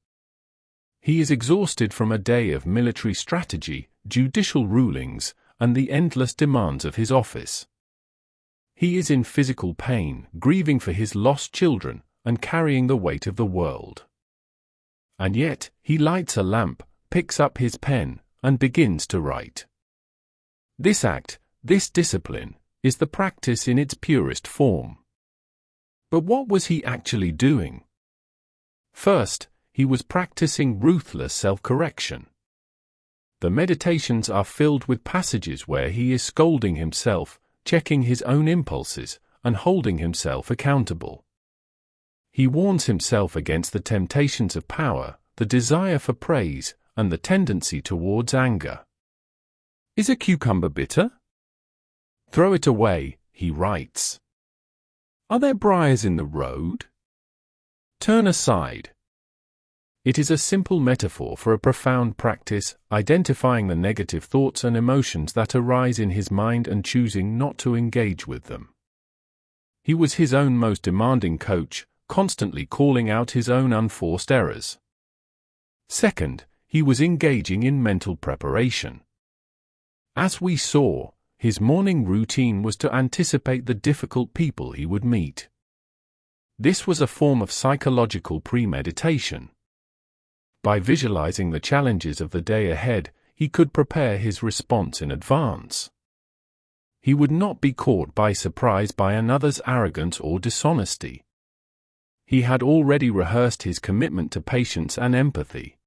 He is exhausted from a day of military strategy, judicial rulings, and the endless demands of his office. He is in physical pain, grieving for his lost children, and carrying the weight of the world. And yet, he lights a lamp, picks up his pen, and begins to write. This act, this discipline, is the practice in its purest form. But what was he actually doing? First, he was practicing ruthless self-correction. The Meditations are filled with passages where he is scolding himself, checking his own impulses, and holding himself accountable. He warns himself against the temptations of power, the desire for praise, and the tendency towards anger. Is a cucumber bitter? Throw it away, he writes. Are there briars in the road? Turn aside. It is a simple metaphor for a profound practice, identifying the negative thoughts and emotions that arise in his mind and choosing not to engage with them. He was his own most demanding coach, constantly calling out his own unforced errors. Second, he was engaging in mental preparation. As we saw, his morning routine was to anticipate the difficult people he would meet. This was a form of psychological premeditation. By visualizing the challenges of the day ahead, he could prepare his response in advance. He would not be caught by surprise by another's arrogance or dishonesty. He had already rehearsed his commitment to patience and empathy.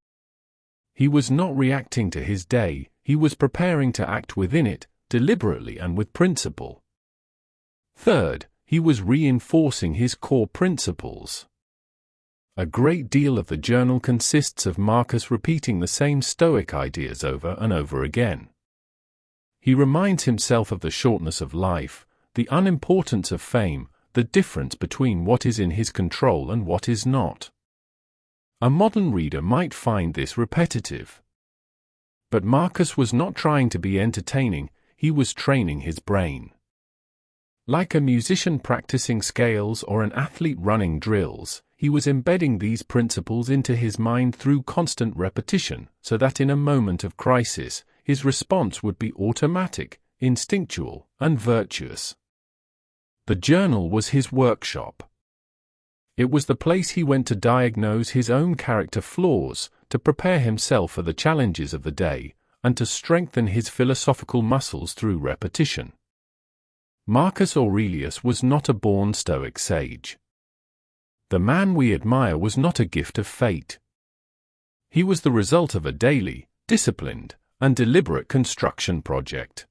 He was not reacting to his day, he was preparing to act within it, deliberately and with principle. Third, he was reinforcing his core principles. A great deal of the journal consists of Marcus repeating the same Stoic ideas over and over again. He reminds himself of the shortness of life, the unimportance of fame, the difference between what is in his control and what is not. A modern reader might find this repetitive. But Marcus was not trying to be entertaining, he was training his brain. Like a musician practicing scales or an athlete running drills, he was embedding these principles into his mind through constant repetition, so that in a moment of crisis, his response would be automatic, instinctual, and virtuous. The journal was his workshop. It was the place he went to diagnose his own character flaws, to prepare himself for the challenges of the day, and to strengthen his philosophical muscles through repetition. Marcus Aurelius was not a born Stoic sage. The man we admire was not a gift of fate. He was the result of a daily, disciplined, and deliberate construction project.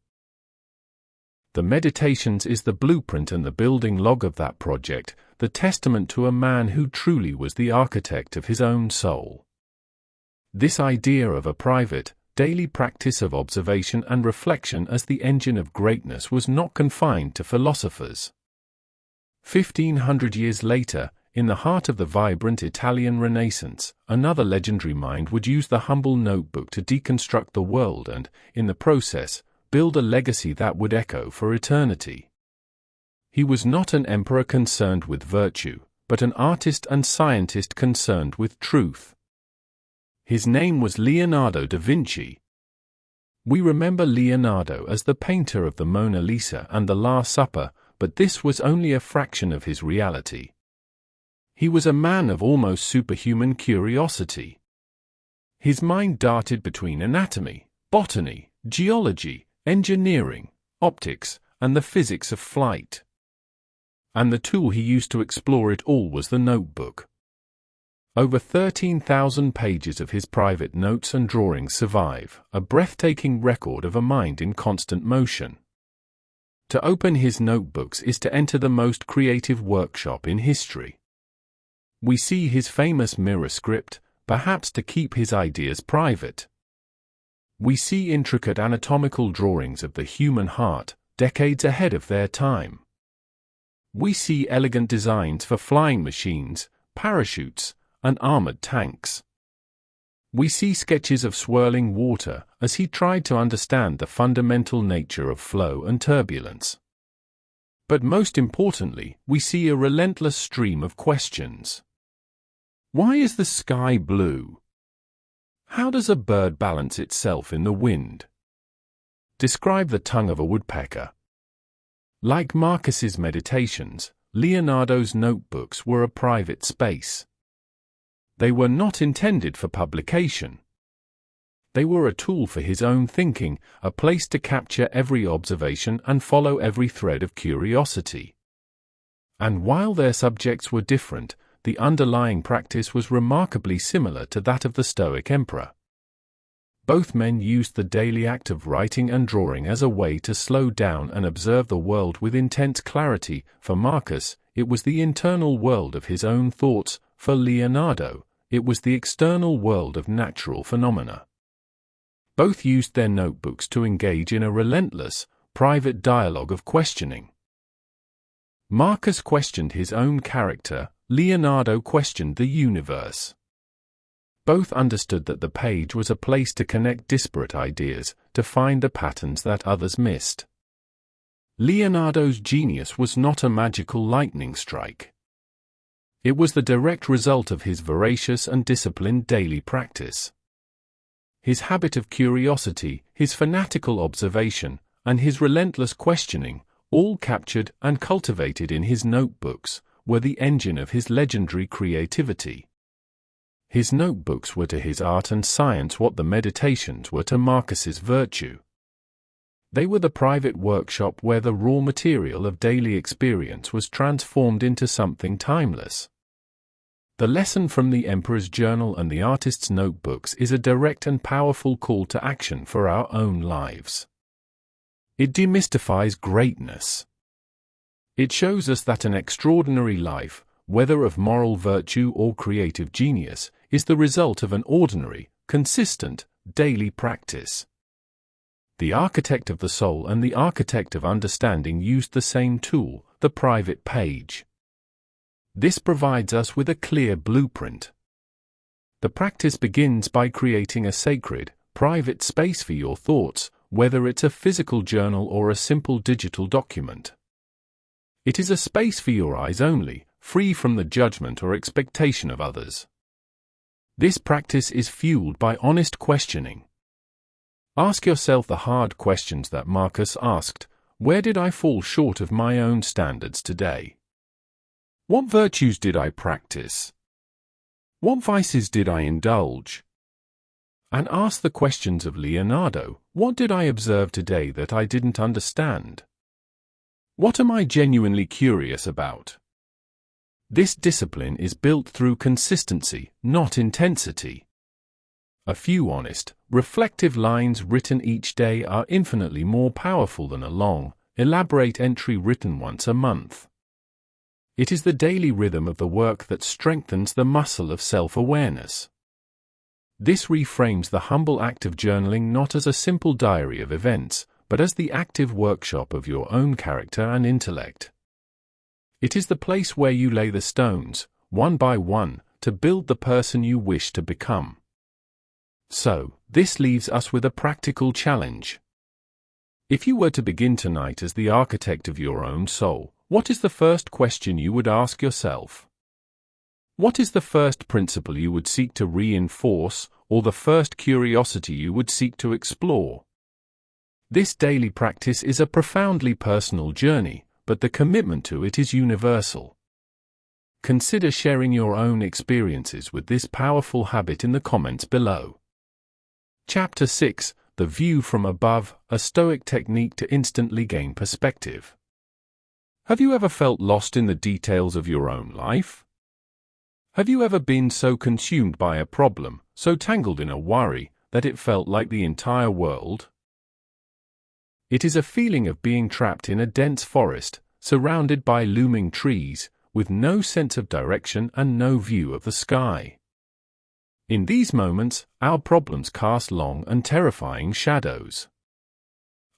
The Meditations is the blueprint and the building log of that project, the testament to a man who truly was the architect of his own soul. This idea of a private, daily practice of observation and reflection as the engine of greatness was not confined to philosophers. 1500 years later, in the heart of the vibrant Italian Renaissance, another legendary mind would use the humble notebook to deconstruct the world and, in the process, build a legacy that would echo for eternity. He was not an emperor concerned with virtue, but an artist and scientist concerned with truth. His name was Leonardo da Vinci. We remember Leonardo as the painter of the Mona Lisa and the Last Supper, but this was only a fraction of his reality. He was a man of almost superhuman curiosity. His mind darted between anatomy, botany, geology, engineering, optics, and the physics of flight. And the tool he used to explore it all was the notebook. Over 13,000 pages of his private notes and drawings survive, a breathtaking record of a mind in constant motion. To open his notebooks is to enter the most creative workshop in history. We see his famous mirror script, perhaps to keep his ideas private. We see intricate anatomical drawings of the human heart, decades ahead of their time. We see elegant designs for flying machines, parachutes, and armored tanks. We see sketches of swirling water as he tried to understand the fundamental nature of flow and turbulence. But most importantly, we see a relentless stream of questions. Why is the sky blue? How does a bird balance itself in the wind? Describe the tongue of a woodpecker. Like Marcus's Meditations, Leonardo's notebooks were a private space. They were not intended for publication. They were a tool for his own thinking, a place to capture every observation and follow every thread of curiosity. And while their subjects were different, the underlying practice was remarkably similar to that of the Stoic Emperor. Both men used the daily act of writing and drawing as a way to slow down and observe the world with intense clarity. For Marcus, it was the internal world of his own thoughts; for Leonardo, it was the external world of natural phenomena. Both used their notebooks to engage in a relentless, private dialogue of questioning. Marcus questioned his own character, Leonardo questioned the universe. Both understood that the page was a place to connect disparate ideas, to find the patterns that others missed. Leonardo's genius was not a magical lightning strike. It was the direct result of his voracious and disciplined daily practice. His habit of curiosity, his fanatical observation, and his relentless questioning, all captured and cultivated in his notebooks, were the engine of his legendary creativity. His notebooks were to his art and science what the meditations were to Marcus's virtue. They were the private workshop where the raw material of daily experience was transformed into something timeless. The lesson from the Emperor's Journal and the artist's notebooks is a direct and powerful call to action for our own lives. It demystifies greatness. It shows us that an extraordinary life, whether of moral virtue or creative genius, is the result of an ordinary, consistent, daily practice. The architect of the soul and the architect of understanding used the same tool, the private page. This provides us with a clear blueprint. The practice begins by creating a sacred, private space for your thoughts, whether it's a physical journal or a simple digital document. It is a space for your eyes only, free from the judgment or expectation of others. This practice is fueled by honest questioning. Ask yourself the hard questions that Marcus asked. Where did I fall short of my own standards today? What virtues did I practice? What vices did I indulge? And ask the questions of Leonardo. What did I observe today that I didn't understand? What am I genuinely curious about? This discipline is built through consistency, not intensity. A few honest, reflective lines written each day are infinitely more powerful than a long, elaborate entry written once a month. It is the daily rhythm of the work that strengthens the muscle of self-awareness. This reframes the humble act of journaling not as a simple diary of events, but as the active workshop of your own character and intellect. It is the place where you lay the stones, one by one, to build the person you wish to become. So, this leaves us with a practical challenge. If you were to begin tonight as the architect of your own soul, what is the first question you would ask yourself? What is the first principle you would seek to reinforce, or the first curiosity you would seek to explore? This daily practice is a profoundly personal journey, but the commitment to it is universal. Consider sharing your own experiences with this powerful habit in the comments below. Chapter 6: The View from Above, a Stoic Technique to Instantly Gain Perspective. Have you ever felt lost in the details of your own life? Have you ever been so consumed by a problem, so tangled in a worry, that it felt like the entire world? It is a feeling of being trapped in a dense forest, surrounded by looming trees, with no sense of direction and no view of the sky. In these moments, our problems cast long and terrifying shadows.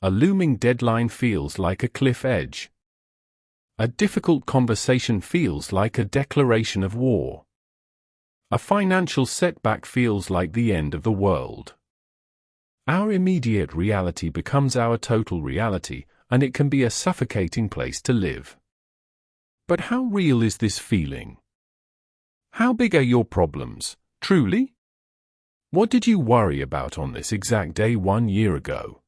A looming deadline feels like a cliff edge. A difficult conversation feels like a declaration of war. A financial setback feels like the end of the world. Our immediate reality becomes our total reality, and it can be a suffocating place to live. But how real is this feeling? How big are your problems, truly? What did you worry about on this exact day 1 year ago?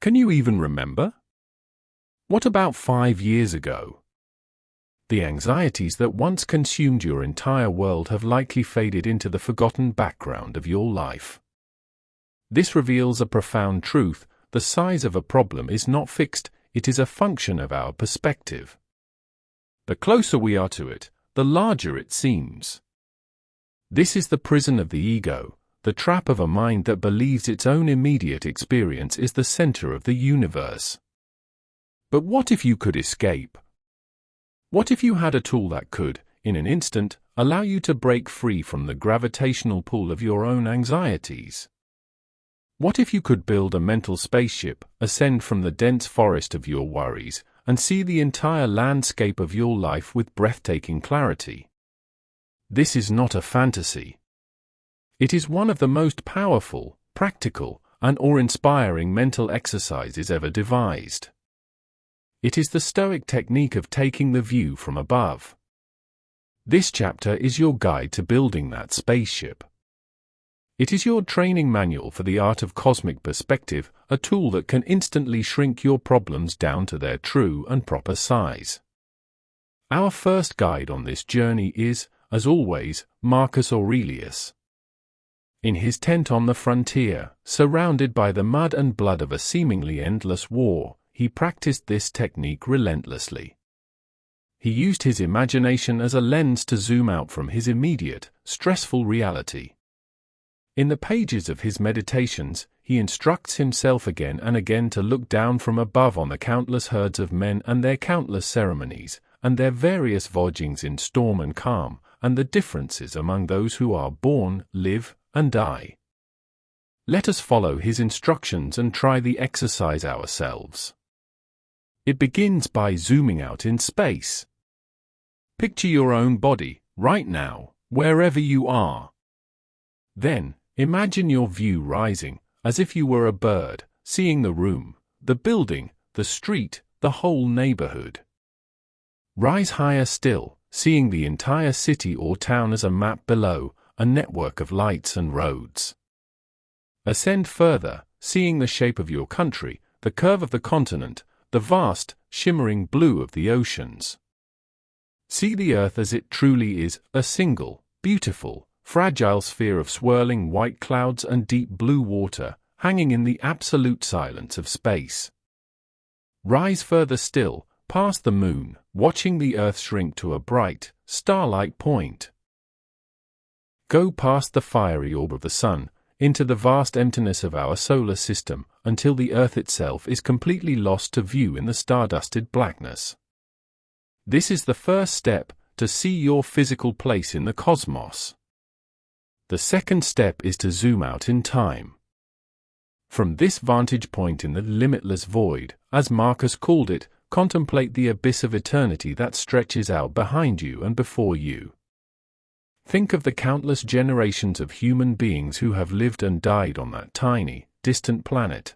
Can you even remember? What about 5 years ago? The anxieties that once consumed your entire world have likely faded into the forgotten background of your life. This reveals a profound truth: the size of a problem is not fixed, it is a function of our perspective. The closer we are to it, the larger it seems. This is the prison of the ego, the trap of a mind that believes its own immediate experience is the center of the universe. But what if you could escape? What if you had a tool that could, in an instant, allow you to break free from the gravitational pull of your own anxieties? What if you could build a mental spaceship, ascend from the dense forest of your worries, and see the entire landscape of your life with breathtaking clarity? This is not a fantasy. It is one of the most powerful, practical, and awe-inspiring mental exercises ever devised. It is the Stoic technique of taking the view from above. This chapter is your guide to building that spaceship. It is your training manual for the art of cosmic perspective, a tool that can instantly shrink your problems down to their true and proper size. Our first guide on this journey is, as always, Marcus Aurelius. In his tent on the frontier, surrounded by the mud and blood of a seemingly endless war, he practiced this technique relentlessly. He used his imagination as a lens to zoom out from his immediate, stressful reality. In the pages of his meditations, he instructs himself again and again to look down from above on the countless herds of men and their countless ceremonies, and their various voyagings in storm and calm, and the differences among those who are born, live, and die. Let us follow his instructions and try the exercise ourselves. It begins by zooming out in space. Picture your own body, right now, wherever you are. Then, imagine your view rising, as if you were a bird, seeing the room, the building, the street, the whole neighborhood. Rise higher still, seeing the entire city or town as a map below, a network of lights and roads. Ascend further, seeing the shape of your country, the curve of the continent, the vast, shimmering blue of the oceans. See the earth as it truly is, a single, beautiful, fragile sphere of swirling white clouds and deep blue water, hanging in the absolute silence of space. Rise further still, past the moon, watching the earth shrink to a bright, star-like point. Go past the fiery orb of the sun, into the vast emptiness of our solar system, until the earth itself is completely lost to view in the stardusted blackness. This is the first step, to see your physical place in the cosmos. The second step is to zoom out in time. From this vantage point in the limitless void, as Marcus called it, contemplate the abyss of eternity that stretches out behind you and before you. Think of the countless generations of human beings who have lived and died on that tiny, distant planet.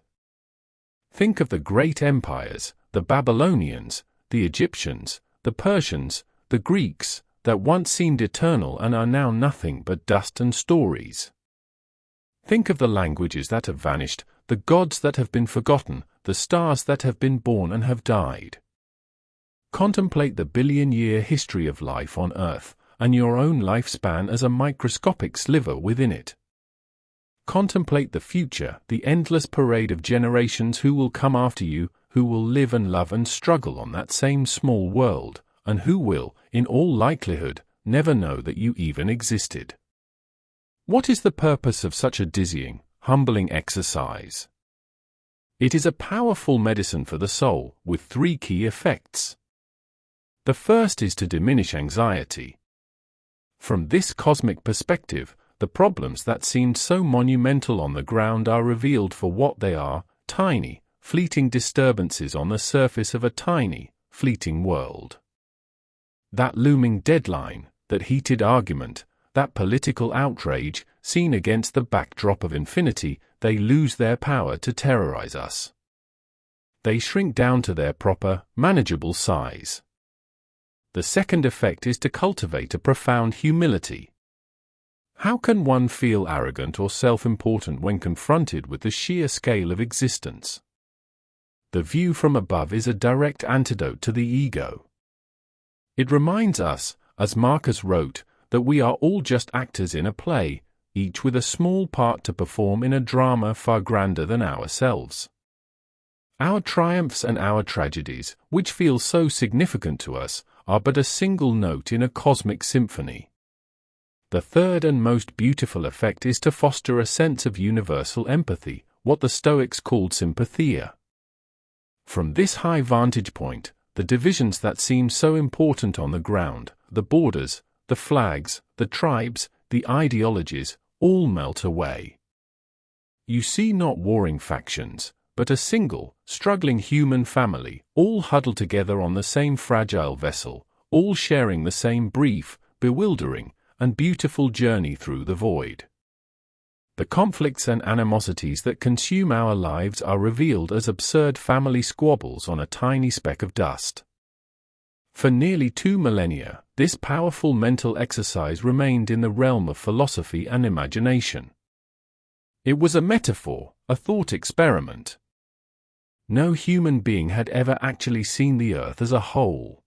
Think of the great empires, the Babylonians, the Egyptians, the Persians, the Greeks, that once seemed eternal and are now nothing but dust and stories. Think of the languages that have vanished, the gods that have been forgotten, the stars that have been born and have died. Contemplate the billion-year history of life on Earth, and your own lifespan as a microscopic sliver within it. Contemplate the future, the endless parade of generations who will come after you, who will live and love and struggle on that same small world, and who will, in all likelihood, never know that you even existed. What is the purpose of such a dizzying, humbling exercise? It is a powerful medicine for the soul, with 3 key effects. The first is to diminish anxiety. From this cosmic perspective, the problems that seemed so monumental on the ground are revealed for what they are: tiny, fleeting disturbances on the surface of a tiny, fleeting world. That looming deadline, that heated argument, that political outrage, seen against the backdrop of infinity, they lose their power to terrorize us. They shrink down to their proper, manageable size. The second effect is to cultivate a profound humility. How can one feel arrogant or self-important when confronted with the sheer scale of existence? The view from above is a direct antidote to the ego. It reminds us, as Marcus wrote, that we are all just actors in a play, each with a small part to perform in a drama far grander than ourselves. Our triumphs and our tragedies, which feel so significant to us, are but a single note in a cosmic symphony. The third and most beautiful effect is to foster a sense of universal empathy, what the Stoics called sympathia. From this high vantage point, the divisions that seem so important on the ground, the borders, the flags, the tribes, the ideologies, all melt away. You see not warring factions, but a single, struggling human family, all huddled together on the same fragile vessel, all sharing the same brief, bewildering, and beautiful journey through the void. The conflicts and animosities that consume our lives are revealed as absurd family squabbles on a tiny speck of dust. For nearly 2 millennia, this powerful mental exercise remained in the realm of philosophy and imagination. It was a metaphor, a thought experiment. No human being had ever actually seen the earth as a whole.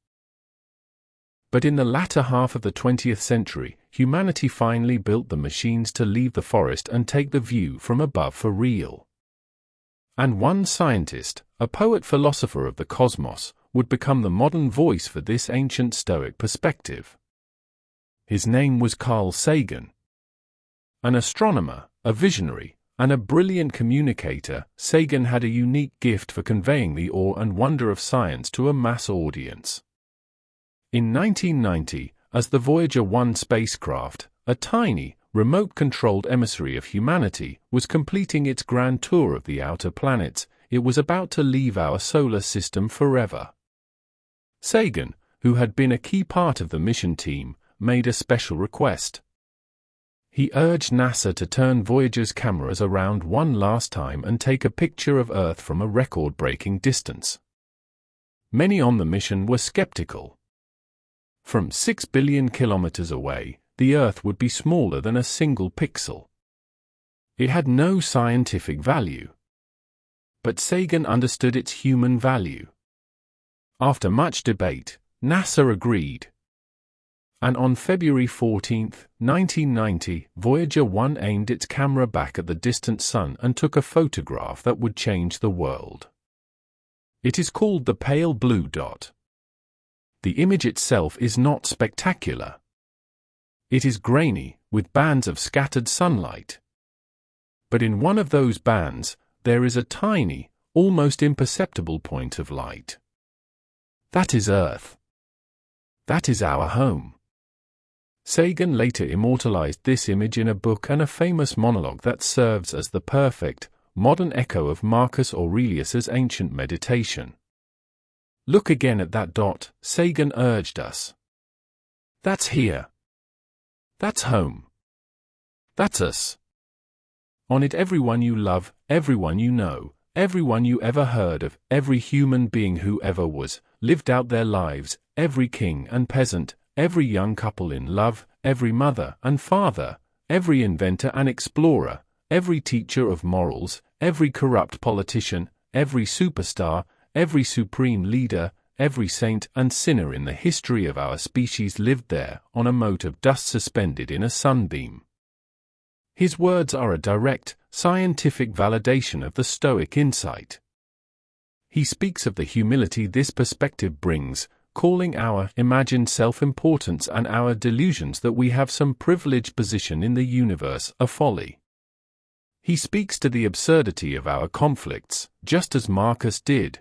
But in the latter half of the 20th century, humanity finally built the machines to leave the forest and take the view from above for real. And one scientist, a poet-philosopher of the cosmos, would become the modern voice for this ancient Stoic perspective. His name was Carl Sagan. An astronomer, a visionary, and a brilliant communicator, Sagan had a unique gift for conveying the awe and wonder of science to a mass audience. In 1990, as the Voyager 1 spacecraft, a tiny, remote-controlled emissary of humanity, was completing its grand tour of the outer planets, it was about to leave our solar system forever. Sagan, who had been a key part of the mission team, made a special request. He urged NASA to turn Voyager's cameras around one last time and take a picture of Earth from a record-breaking distance. Many on the mission were skeptical. From 6 billion kilometers away, the Earth would be smaller than a single pixel. It had no scientific value. But Sagan understood its human value. After much debate, NASA agreed. And on February 14, 1990, Voyager 1 aimed its camera back at the distant sun and took a photograph that would change the world. It is called the pale blue dot. The image itself is not spectacular. It is grainy, with bands of scattered sunlight. But in one of those bands, there is a tiny, almost imperceptible point of light. That is Earth. That is our home. Sagan later immortalized this image in a book and a famous monologue that serves as the perfect, modern echo of Marcus Aurelius's ancient meditation. Look again at that dot, Sagan urged us. That's here. That's home. That's us. On it everyone you love, everyone you know, everyone you ever heard of, every human being who ever was, lived out their lives, every king and peasant, every young couple in love, every mother and father, every inventor and explorer, every teacher of morals, every corrupt politician, every superstar, every supreme leader, every saint and sinner in the history of our species lived there, on a mote of dust suspended in a sunbeam. His words are a direct, scientific validation of the Stoic insight. He speaks of the humility this perspective brings, calling our imagined self-importance and our delusions that we have some privileged position in the universe a folly. He speaks to the absurdity of our conflicts, just as Marcus did.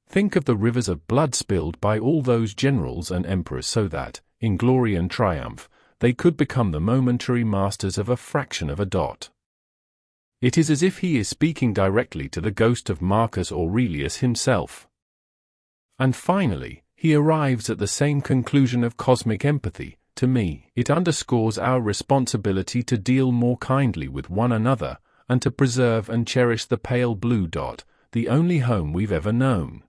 Think of the rivers of blood spilled by all those generals and emperors so that, in glory and triumph, they could become the momentary masters of a fraction of a dot. It is as if he is speaking directly to the ghost of Marcus Aurelius himself. And finally, he arrives at the same conclusion of cosmic empathy. To me, it underscores our responsibility to deal more kindly with one another, and to preserve and cherish the pale blue dot, the only home we've ever known.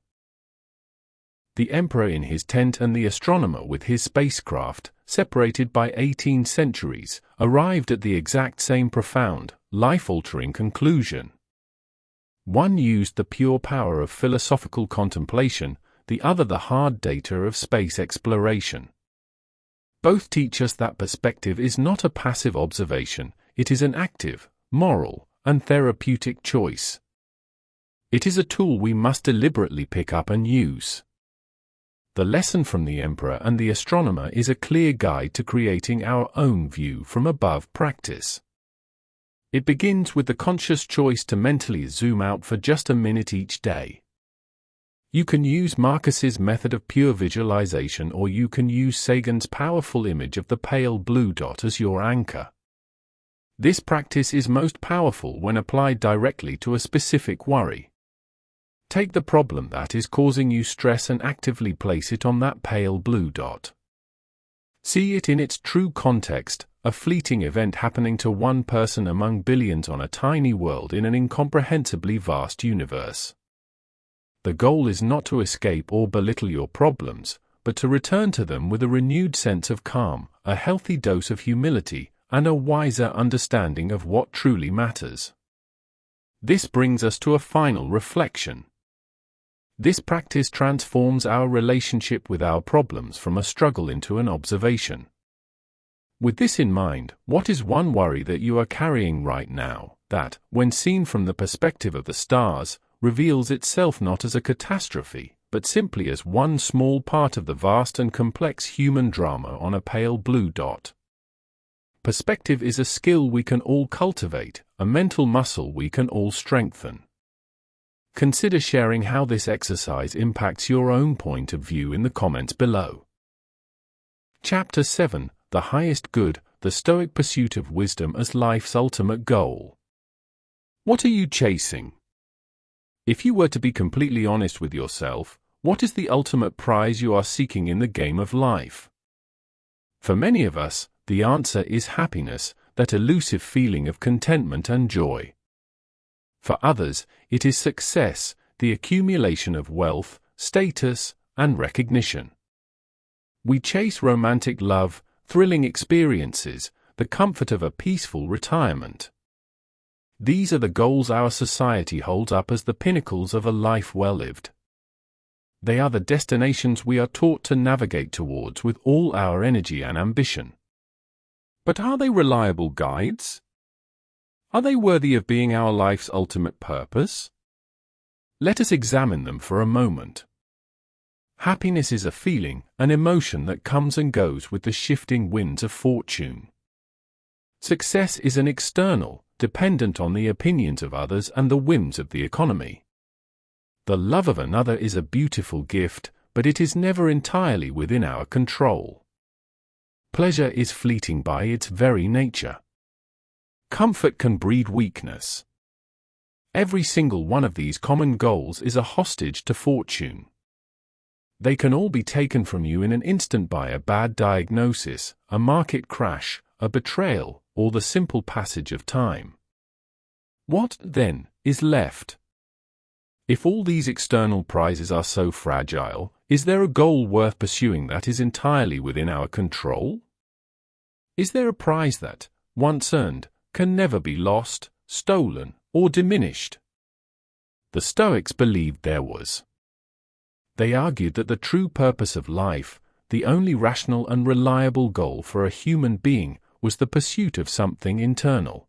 The emperor in his tent and the astronomer with his spacecraft, separated by 18 centuries, arrived at the exact same profound, life-altering conclusion. One used the pure power of philosophical contemplation, the other the hard data of space exploration. Both teach us that perspective is not a passive observation, it is an active, moral, and therapeutic choice. It is a tool we must deliberately pick up and use. The lesson from the emperor and the astronomer is a clear guide to creating our own view from above practice. It begins with the conscious choice to mentally zoom out for just a minute each day. You can use Marcus's method of pure visualization, or you can use Sagan's powerful image of the pale blue dot as your anchor. This practice is most powerful when applied directly to a specific worry. Take the problem that is causing you stress and actively place it on that pale blue dot. See it in its true context, a fleeting event happening to one person among billions on a tiny world in an incomprehensibly vast universe. The goal is not to escape or belittle your problems, but to return to them with a renewed sense of calm, a healthy dose of humility, and a wiser understanding of what truly matters. This brings us to a final reflection. This practice transforms our relationship with our problems from a struggle into an observation. With this in mind, what is one worry that you are carrying right now, that, when seen from the perspective of the stars, reveals itself not as a catastrophe, but simply as one small part of the vast and complex human drama on a pale blue dot? Perspective is a skill we can all cultivate, a mental muscle we can all strengthen. Consider sharing how this exercise impacts your own point of view in the comments below. Chapter 7: The Highest Good, the Stoic Pursuit of Wisdom as Life's Ultimate Goal. What are you chasing? If you were to be completely honest with yourself, what is the ultimate prize you are seeking in the game of life? For many of us, the answer is happiness, that elusive feeling of contentment and joy. For others, it is success, the accumulation of wealth, status, and recognition. We chase romantic love, thrilling experiences, the comfort of a peaceful retirement. These are the goals our society holds up as the pinnacles of a life well lived. They are the destinations we are taught to navigate towards with all our energy and ambition. But are they reliable guides? Are they worthy of being our life's ultimate purpose? Let us examine them for a moment. Happiness is a feeling, an emotion that comes and goes with the shifting winds of fortune. Success is an external, dependent on the opinions of others and the whims of the economy. The love of another is a beautiful gift, but it is never entirely within our control. Pleasure is fleeting by its very nature. Comfort can breed weakness. Every single one of these common goals is a hostage to fortune. They can all be taken from you in an instant by a bad diagnosis, a market crash, a betrayal, or the simple passage of time. What, then, is left? If all these external prizes are so fragile, is there a goal worth pursuing that is entirely within our control? Is there a prize that, once earned, can never be lost, stolen, or diminished? The Stoics believed there was. They argued that the true purpose of life, the only rational and reliable goal for a human being, was the pursuit of something internal.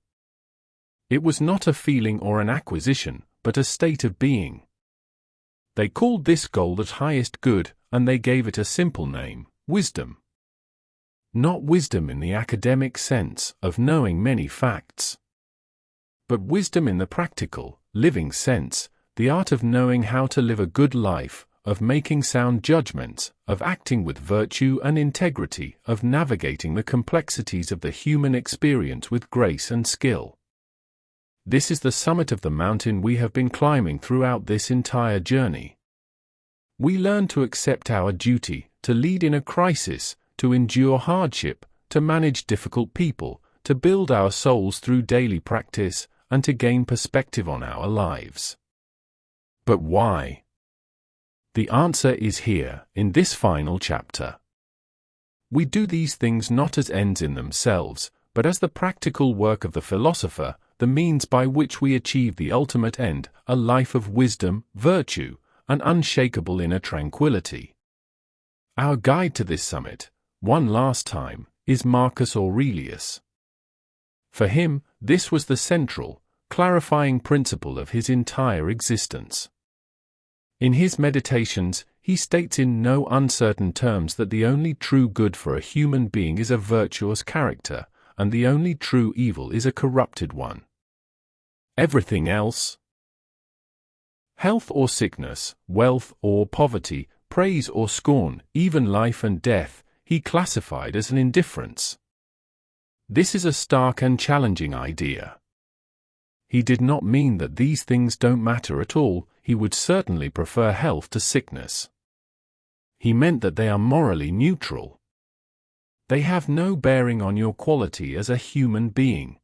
It was not a feeling or an acquisition, but a state of being. They called this goal the highest good, and they gave it a simple name: wisdom. Not wisdom in the academic sense of knowing many facts, but wisdom in the practical, living sense, the art of knowing how to live a good life, of making sound judgments, of acting with virtue and integrity, of navigating the complexities of the human experience with grace and skill. This is the summit of the mountain we have been climbing throughout this entire journey. We learn to accept our duty, to lead in a crisis, to endure hardship, to manage difficult people, to build our souls through daily practice, and to gain perspective on our lives. But why? The answer is here, in this final chapter. We do these things not as ends in themselves, but as the practical work of the philosopher, the means by which we achieve the ultimate end, a life of wisdom, virtue, and unshakable inner tranquility. Our guide to this summit, one last time, is Marcus Aurelius. For him, this was the central, clarifying principle of his entire existence. In his Meditations, he states in no uncertain terms that the only true good for a human being is a virtuous character, and the only true evil is a corrupted one. Everything else, health or sickness, wealth or poverty, praise or scorn, even life and death, he classified as an indifference. This is a stark and challenging idea. He did not mean that these things don't matter at all. He would certainly prefer health to sickness. He meant that they are morally neutral. They have no bearing on your quality as a human being.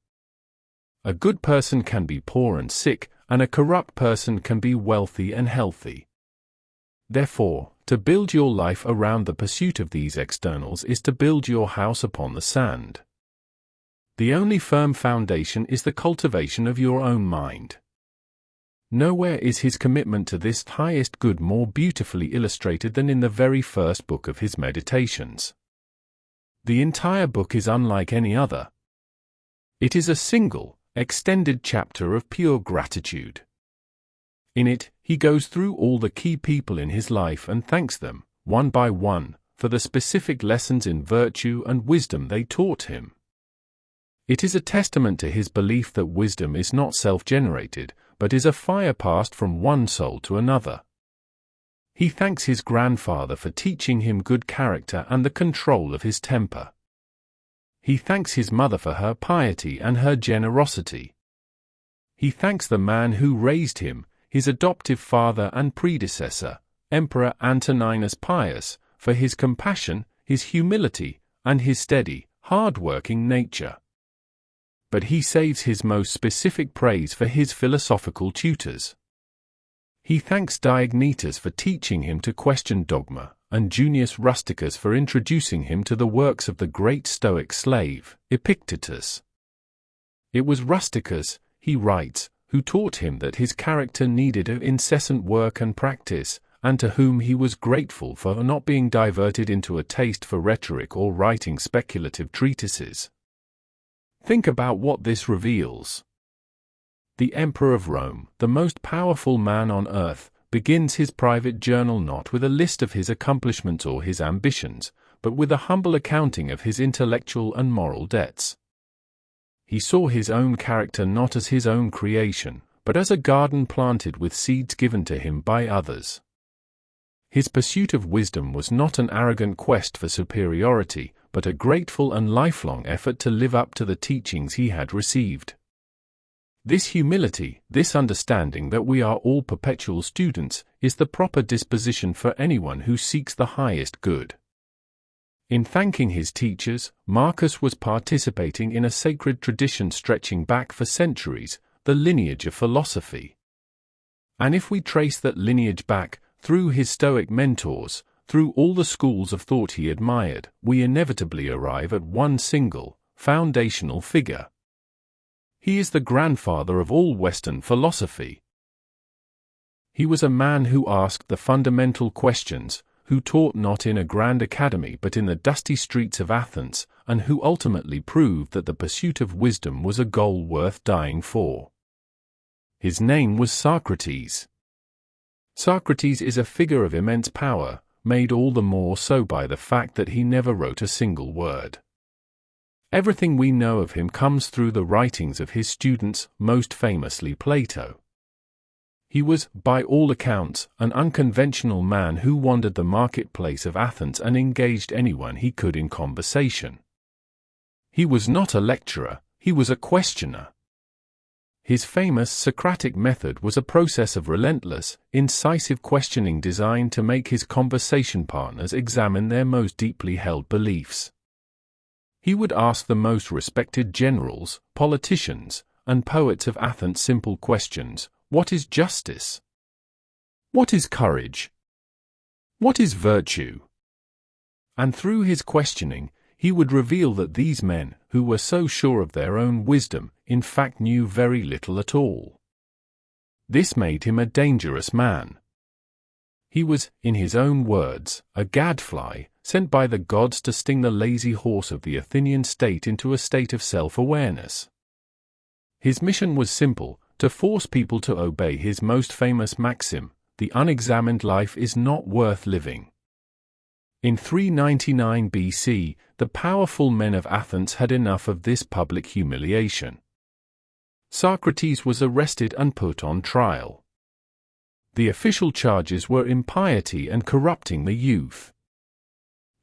A good person can be poor and sick, and a corrupt person can be wealthy and healthy. Therefore, to build your life around the pursuit of these externals is to build your house upon the sand. The only firm foundation is the cultivation of your own mind. Nowhere is his commitment to this highest good more beautifully illustrated than in the very first book of his Meditations. The entire book is unlike any other. It is a single, extended chapter of pure gratitude. In it, he goes through all the key people in his life and thanks them, one by one, for the specific lessons in virtue and wisdom they taught him. It is a testament to his belief that wisdom is not self-generated, but is a fire passed from one soul to another. He thanks his grandfather for teaching him good character and the control of his temper. He thanks his mother for her piety and her generosity. He thanks the man who raised him, his adoptive father and predecessor, Emperor Antoninus Pius, for his compassion, his humility, and his steady, hard-working nature. But he saves his most specific praise for his philosophical tutors. He thanks Diognetus for teaching him to question dogma, and Junius Rusticus for introducing him to the works of the great Stoic slave, Epictetus. It was Rusticus, he writes, who taught him that his character needed incessant work and practice, and to whom he was grateful for not being diverted into a taste for rhetoric or writing speculative treatises. Think about what this reveals. The Emperor of Rome, the most powerful man on earth, begins his private journal not with a list of his accomplishments or his ambitions, but with a humble accounting of his intellectual and moral debts. He saw his own character not as his own creation, but as a garden planted with seeds given to him by others. His pursuit of wisdom was not an arrogant quest for superiority, but a grateful and lifelong effort to live up to the teachings he had received. This humility, this understanding that we are all perpetual students, is the proper disposition for anyone who seeks the highest good. In thanking his teachers, Marcus was participating in a sacred tradition stretching back for centuries, the lineage of philosophy. And if we trace that lineage back, through his Stoic mentors, through all the schools of thought he admired, we inevitably arrive at one single, foundational figure. He is the grandfather of all Western philosophy. He was a man who asked the fundamental questions, who taught not in a grand academy but in the dusty streets of Athens, and who ultimately proved that the pursuit of wisdom was a goal worth dying for. His name was Socrates. Socrates is a figure of immense power, made all the more so by the fact that he never wrote a single word. Everything we know of him comes through the writings of his students, most famously Plato. He was, by all accounts, an unconventional man who wandered the marketplace of Athens and engaged anyone he could in conversation. He was not a lecturer, he was a questioner. His famous Socratic method was a process of relentless, incisive questioning designed to make his conversation partners examine their most deeply held beliefs. He would ask the most respected generals, politicians, and poets of Athens simple questions. What is justice? What is courage? What is virtue? And through his questioning, he would reveal that these men, who were so sure of their own wisdom, in fact knew very little at all. This made him a dangerous man. He was, in his own words, a gadfly, sent by the gods to sting the lazy horse of the Athenian state into a state of self-awareness. His mission was simple, to force people to obey his most famous maxim, the unexamined life is not worth living. In 399 BC, the powerful men of Athens had enough of this public humiliation. Socrates was arrested and put on trial. The official charges were impiety and corrupting the youth.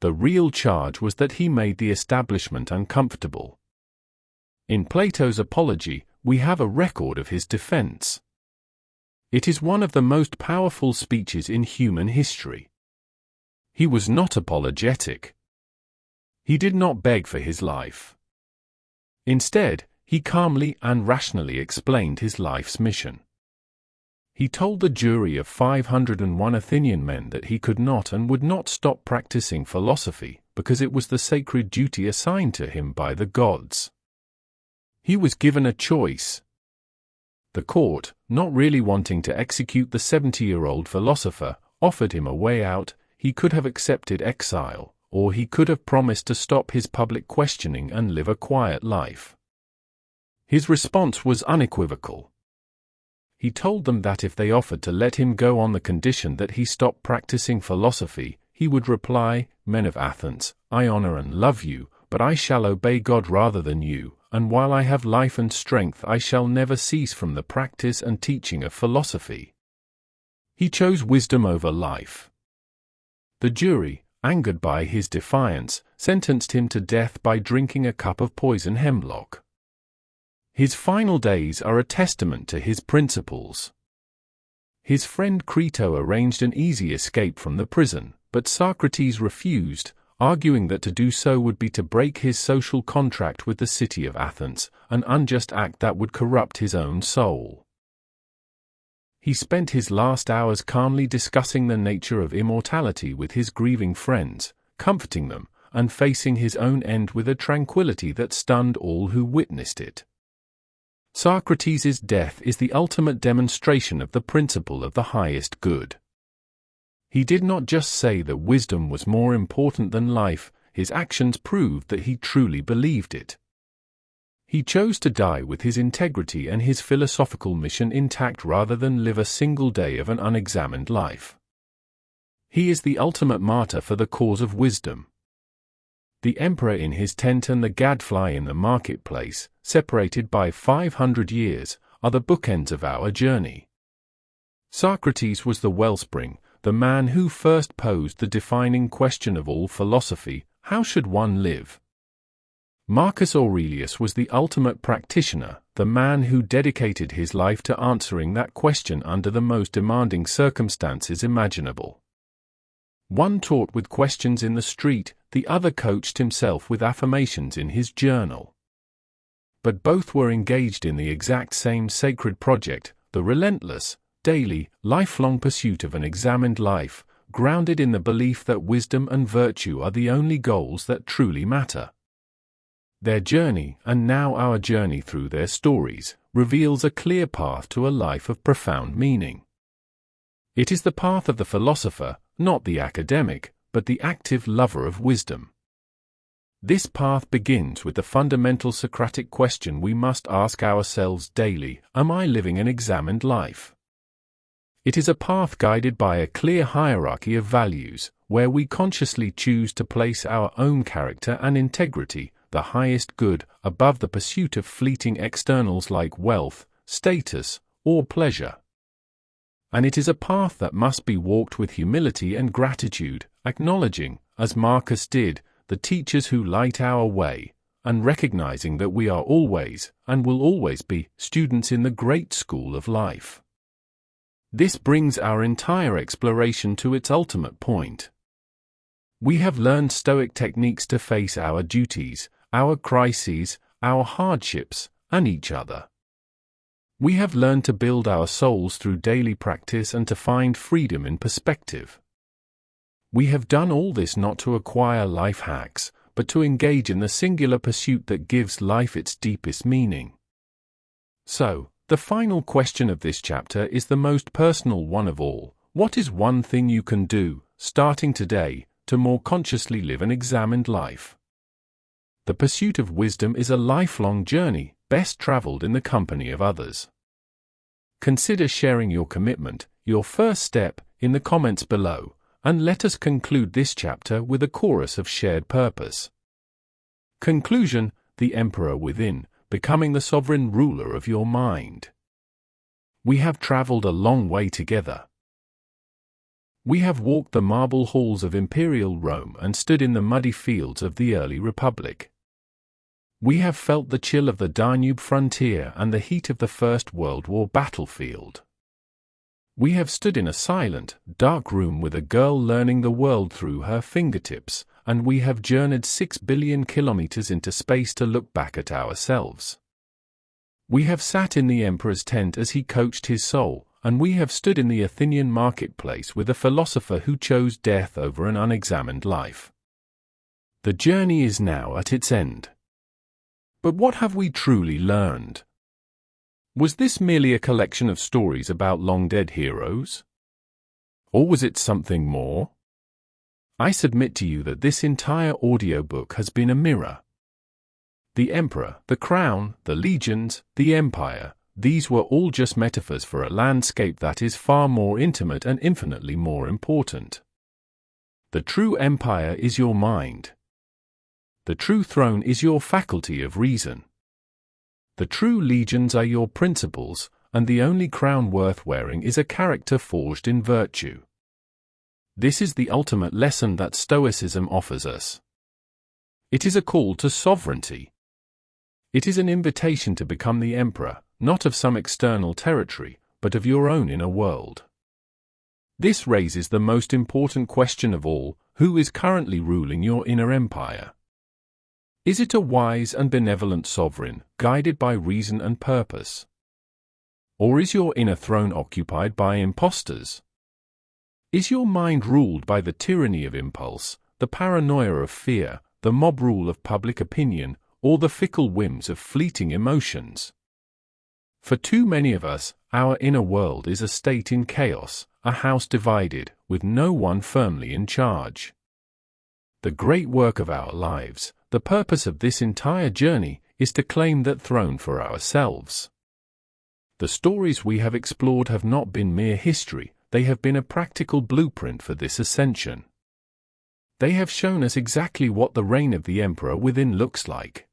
The real charge was that he made the establishment uncomfortable. In Plato's Apology, we have a record of his defense. It is one of the most powerful speeches in human history. He was not apologetic. He did not beg for his life. Instead, he calmly and rationally explained his life's mission. He told the jury of 501 Athenian men that he could not and would not stop practicing philosophy because it was the sacred duty assigned to him by the gods. He was given a choice. The court, not really wanting to execute the 70-year-old philosopher, offered him a way out. He could have accepted exile, or he could have promised to stop his public questioning and live a quiet life. His response was unequivocal. He told them that if they offered to let him go on the condition that he stop practicing philosophy, he would reply, "Men of Athens, I honor and love you, but I shall obey God rather than you, and while I have life and strength I shall never cease from the practice and teaching of philosophy." He chose wisdom over life. The jury, angered by his defiance, sentenced him to death by drinking a cup of poison hemlock. His final days are a testament to his principles. His friend Crito arranged an easy escape from the prison, but Socrates refused, arguing that to do so would be to break his social contract with the city of Athens, an unjust act that would corrupt his own soul. He spent his last hours calmly discussing the nature of immortality with his grieving friends, comforting them, and facing his own end with a tranquility that stunned all who witnessed it. Socrates' death is the ultimate demonstration of the principle of the highest good. He did not just say that wisdom was more important than life, his actions proved that he truly believed it. He chose to die with his integrity and his philosophical mission intact rather than live a single day of an unexamined life. He is the ultimate martyr for the cause of wisdom. The emperor in his tent and the gadfly in the marketplace, separated by 500 years, are the bookends of our journey. Socrates was the wellspring, the man who first posed the defining question of all philosophy: how should one live? Marcus Aurelius was the ultimate practitioner, the man who dedicated his life to answering that question under the most demanding circumstances imaginable. One taught with questions in the street, the other coached himself with affirmations in his journal. But both were engaged in the exact same sacred project, the relentless, daily, lifelong pursuit of an examined life, grounded in the belief that wisdom and virtue are the only goals that truly matter. Their journey, and now our journey through their stories, reveals a clear path to a life of profound meaning. It is the path of the philosopher, not the academic, but the active lover of wisdom. This path begins with the fundamental Socratic question we must ask ourselves daily: am I living an examined life? It is a path guided by a clear hierarchy of values, where we consciously choose to place our own character and integrity, the highest good, above the pursuit of fleeting externals like wealth, status, or pleasure. And it is a path that must be walked with humility and gratitude, acknowledging, as Marcus did, the teachers who light our way, and recognizing that we are always, and will always be, students in the great school of life. This brings our entire exploration to its ultimate point. We have learned Stoic techniques to face our duties, our crises, our hardships, and each other. We have learned to build our souls through daily practice and to find freedom in perspective. We have done all this not to acquire life hacks, but to engage in the singular pursuit that gives life its deepest meaning. So, the final question of this chapter is the most personal one of all. What is one thing you can do, starting today, to more consciously live an examined life? The pursuit of wisdom is a lifelong journey, best traveled in the company of others. Consider sharing your commitment, your first step, in the comments below, and let us conclude this chapter with a chorus of shared purpose. Conclusion: the Emperor within, becoming the sovereign ruler of your mind. We have traveled a long way together. We have walked the marble halls of imperial Rome and stood in the muddy fields of the early Republic. We have felt the chill of the Danube frontier and the heat of the First World War battlefield. We have stood in a silent, dark room with a girl learning the world through her fingertips, and we have journeyed 6 billion kilometers into space to look back at ourselves. We have sat in the emperor's tent as he coached his soul, and we have stood in the Athenian marketplace with a philosopher who chose death over an unexamined life. The journey is now at its end. But what have we truly learned? Was this merely a collection of stories about long-dead heroes? Or was it something more? I submit to you that this entire audiobook has been a mirror. The emperor, the crown, the legions, the empire, these were all just metaphors for a landscape that is far more intimate and infinitely more important. The true empire is your mind. The true throne is your faculty of reason. The true legions are your principles, and the only crown worth wearing is a character forged in virtue. This is the ultimate lesson that Stoicism offers us. It is a call to sovereignty. It is an invitation to become the emperor, not of some external territory, but of your own inner world. This raises the most important question of all: who is currently ruling your inner empire? Is it a wise and benevolent sovereign, guided by reason and purpose? Or is your inner throne occupied by impostors? Is your mind ruled by the tyranny of impulse, the paranoia of fear, the mob rule of public opinion, or the fickle whims of fleeting emotions? For too many of us, our inner world is a state in chaos, a house divided, with no one firmly in charge. The great work of our lives, the purpose of this entire journey, is to claim that throne for ourselves. The stories we have explored have not been mere history, they have been a practical blueprint for this ascension. They have shown us exactly what the reign of the emperor within looks like.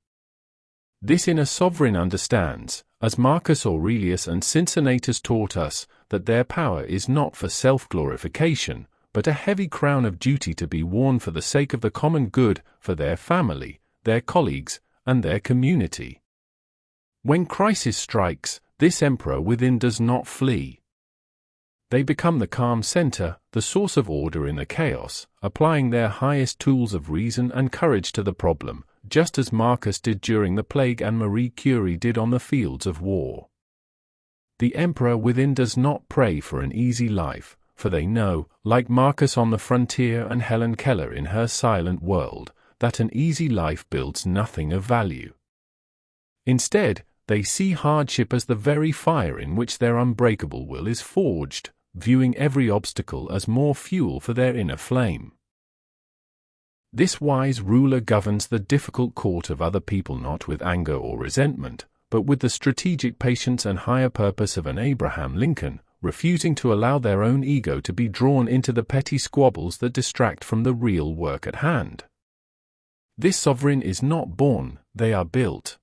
This inner sovereign understands, as Marcus Aurelius and Cincinnatus taught us, that their power is not for self-glorification, but a heavy crown of duty to be worn for the sake of the common good, for their family, their colleagues, and their community. When crisis strikes, this emperor within does not flee. They become the calm center, the source of order in the chaos, applying their highest tools of reason and courage to the problem, just as Marcus did during the plague and Marie Curie did on the fields of war. The emperor within does not pray for an easy life, for they know, like Marcus on the frontier and Helen Keller in her silent world, that an easy life builds nothing of value. Instead, they see hardship as the very fire in which their unbreakable will is forged, viewing every obstacle as more fuel for their inner flame. This wise ruler governs the difficult court of other people not with anger or resentment, but with the strategic patience and higher purpose of an Abraham Lincoln, refusing to allow their own ego to be drawn into the petty squabbles that distract from the real work at hand. This sovereign is not born, they are built.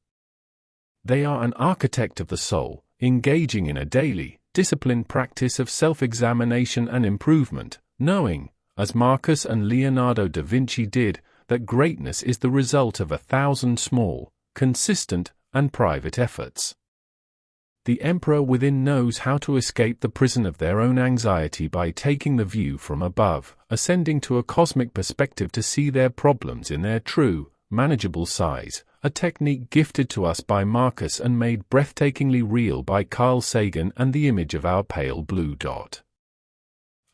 They are an architect of the soul, engaging in a daily, disciplined practice of self-examination and improvement, knowing, as Marcus and Leonardo da Vinci did, that greatness is the result of 1,000 small, consistent, and private efforts. The emperor within knows how to escape the prison of their own anxiety by taking the view from above, ascending to a cosmic perspective to see their problems in their true, manageable size, a technique gifted to us by Marcus and made breathtakingly real by Carl Sagan and the image of our pale blue dot.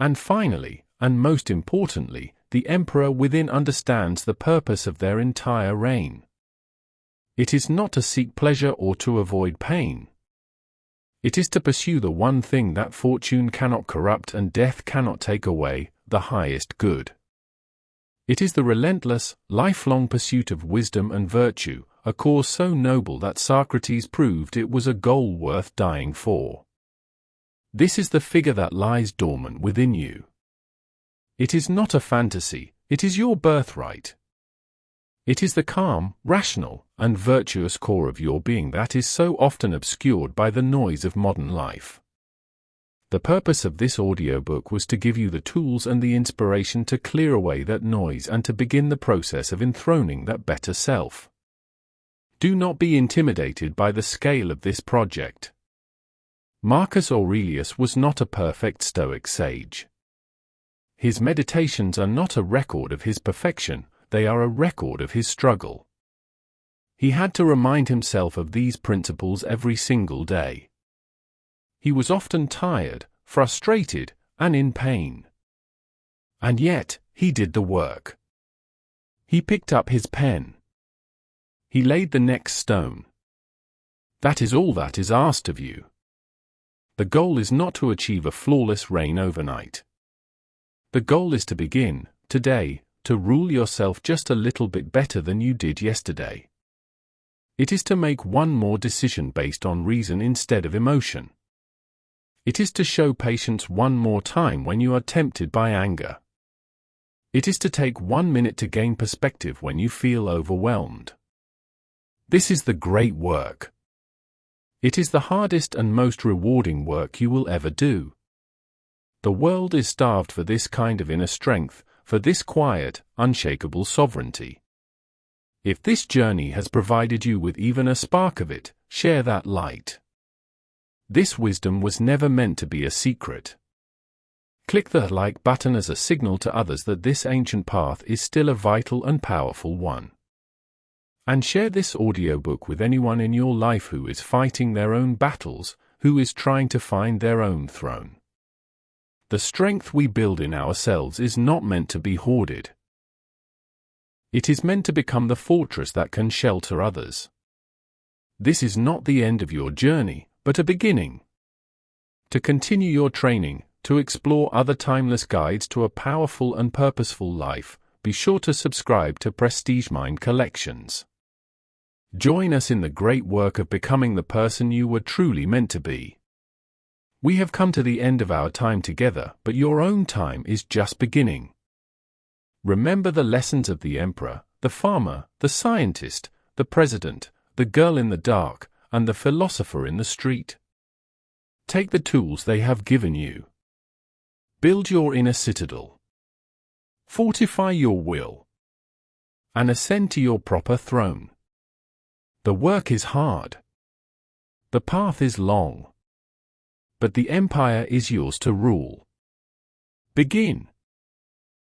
And finally, and most importantly, the emperor within understands the purpose of their entire reign. It is not to seek pleasure or to avoid pain. It is to pursue the one thing that fortune cannot corrupt and death cannot take away, the highest good. It is the relentless, lifelong pursuit of wisdom and virtue, a cause so noble that Socrates proved it was a goal worth dying for. This is the figure that lies dormant within you. It is not a fantasy, it is your birthright. It is the calm, rational, and virtuous core of your being that is so often obscured by the noise of modern life. The purpose of this audiobook was to give you the tools and the inspiration to clear away that noise and to begin the process of enthroning that better self. Do not be intimidated by the scale of this project. Marcus Aurelius was not a perfect Stoic sage. His meditations are not a record of his perfection, they are a record of his struggle. He had to remind himself of these principles every single day. He was often tired, frustrated, and in pain. And yet, he did the work. He picked up his pen. He laid the next stone. That is all that is asked of you. The goal is not to achieve a flawless reign overnight. The goal is to begin, today, to rule yourself just a little bit better than you did yesterday. It is to make one more decision based on reason instead of emotion. It is to show patience one more time when you are tempted by anger. It is to take 1 minute to gain perspective when you feel overwhelmed. This is the great work. It is the hardest and most rewarding work you will ever do. The world is starved for this kind of inner strength, for this quiet, unshakable sovereignty. If this journey has provided you with even a spark of it, share that light. This wisdom was never meant to be a secret. Click the like button as a signal to others that this ancient path is still a vital and powerful one. And share this audiobook with anyone in your life who is fighting their own battles, who is trying to find their own throne. The strength we build in ourselves is not meant to be hoarded. It is meant to become the fortress that can shelter others. This is not the end of your journey, but a beginning. To continue your training, to explore other timeless guides to a powerful and purposeful life, be sure to subscribe to Prestige Mind Collections. Join us in the great work of becoming the person you were truly meant to be. We have come to the end of our time together, but your own time is just beginning. Remember the lessons of the emperor, the farmer, the scientist, the president, the girl in the dark, and the philosopher in the street. Take the tools they have given you. Build your inner citadel. Fortify your will. And ascend to your proper throne. The work is hard. The path is long. But the empire is yours to rule. Begin.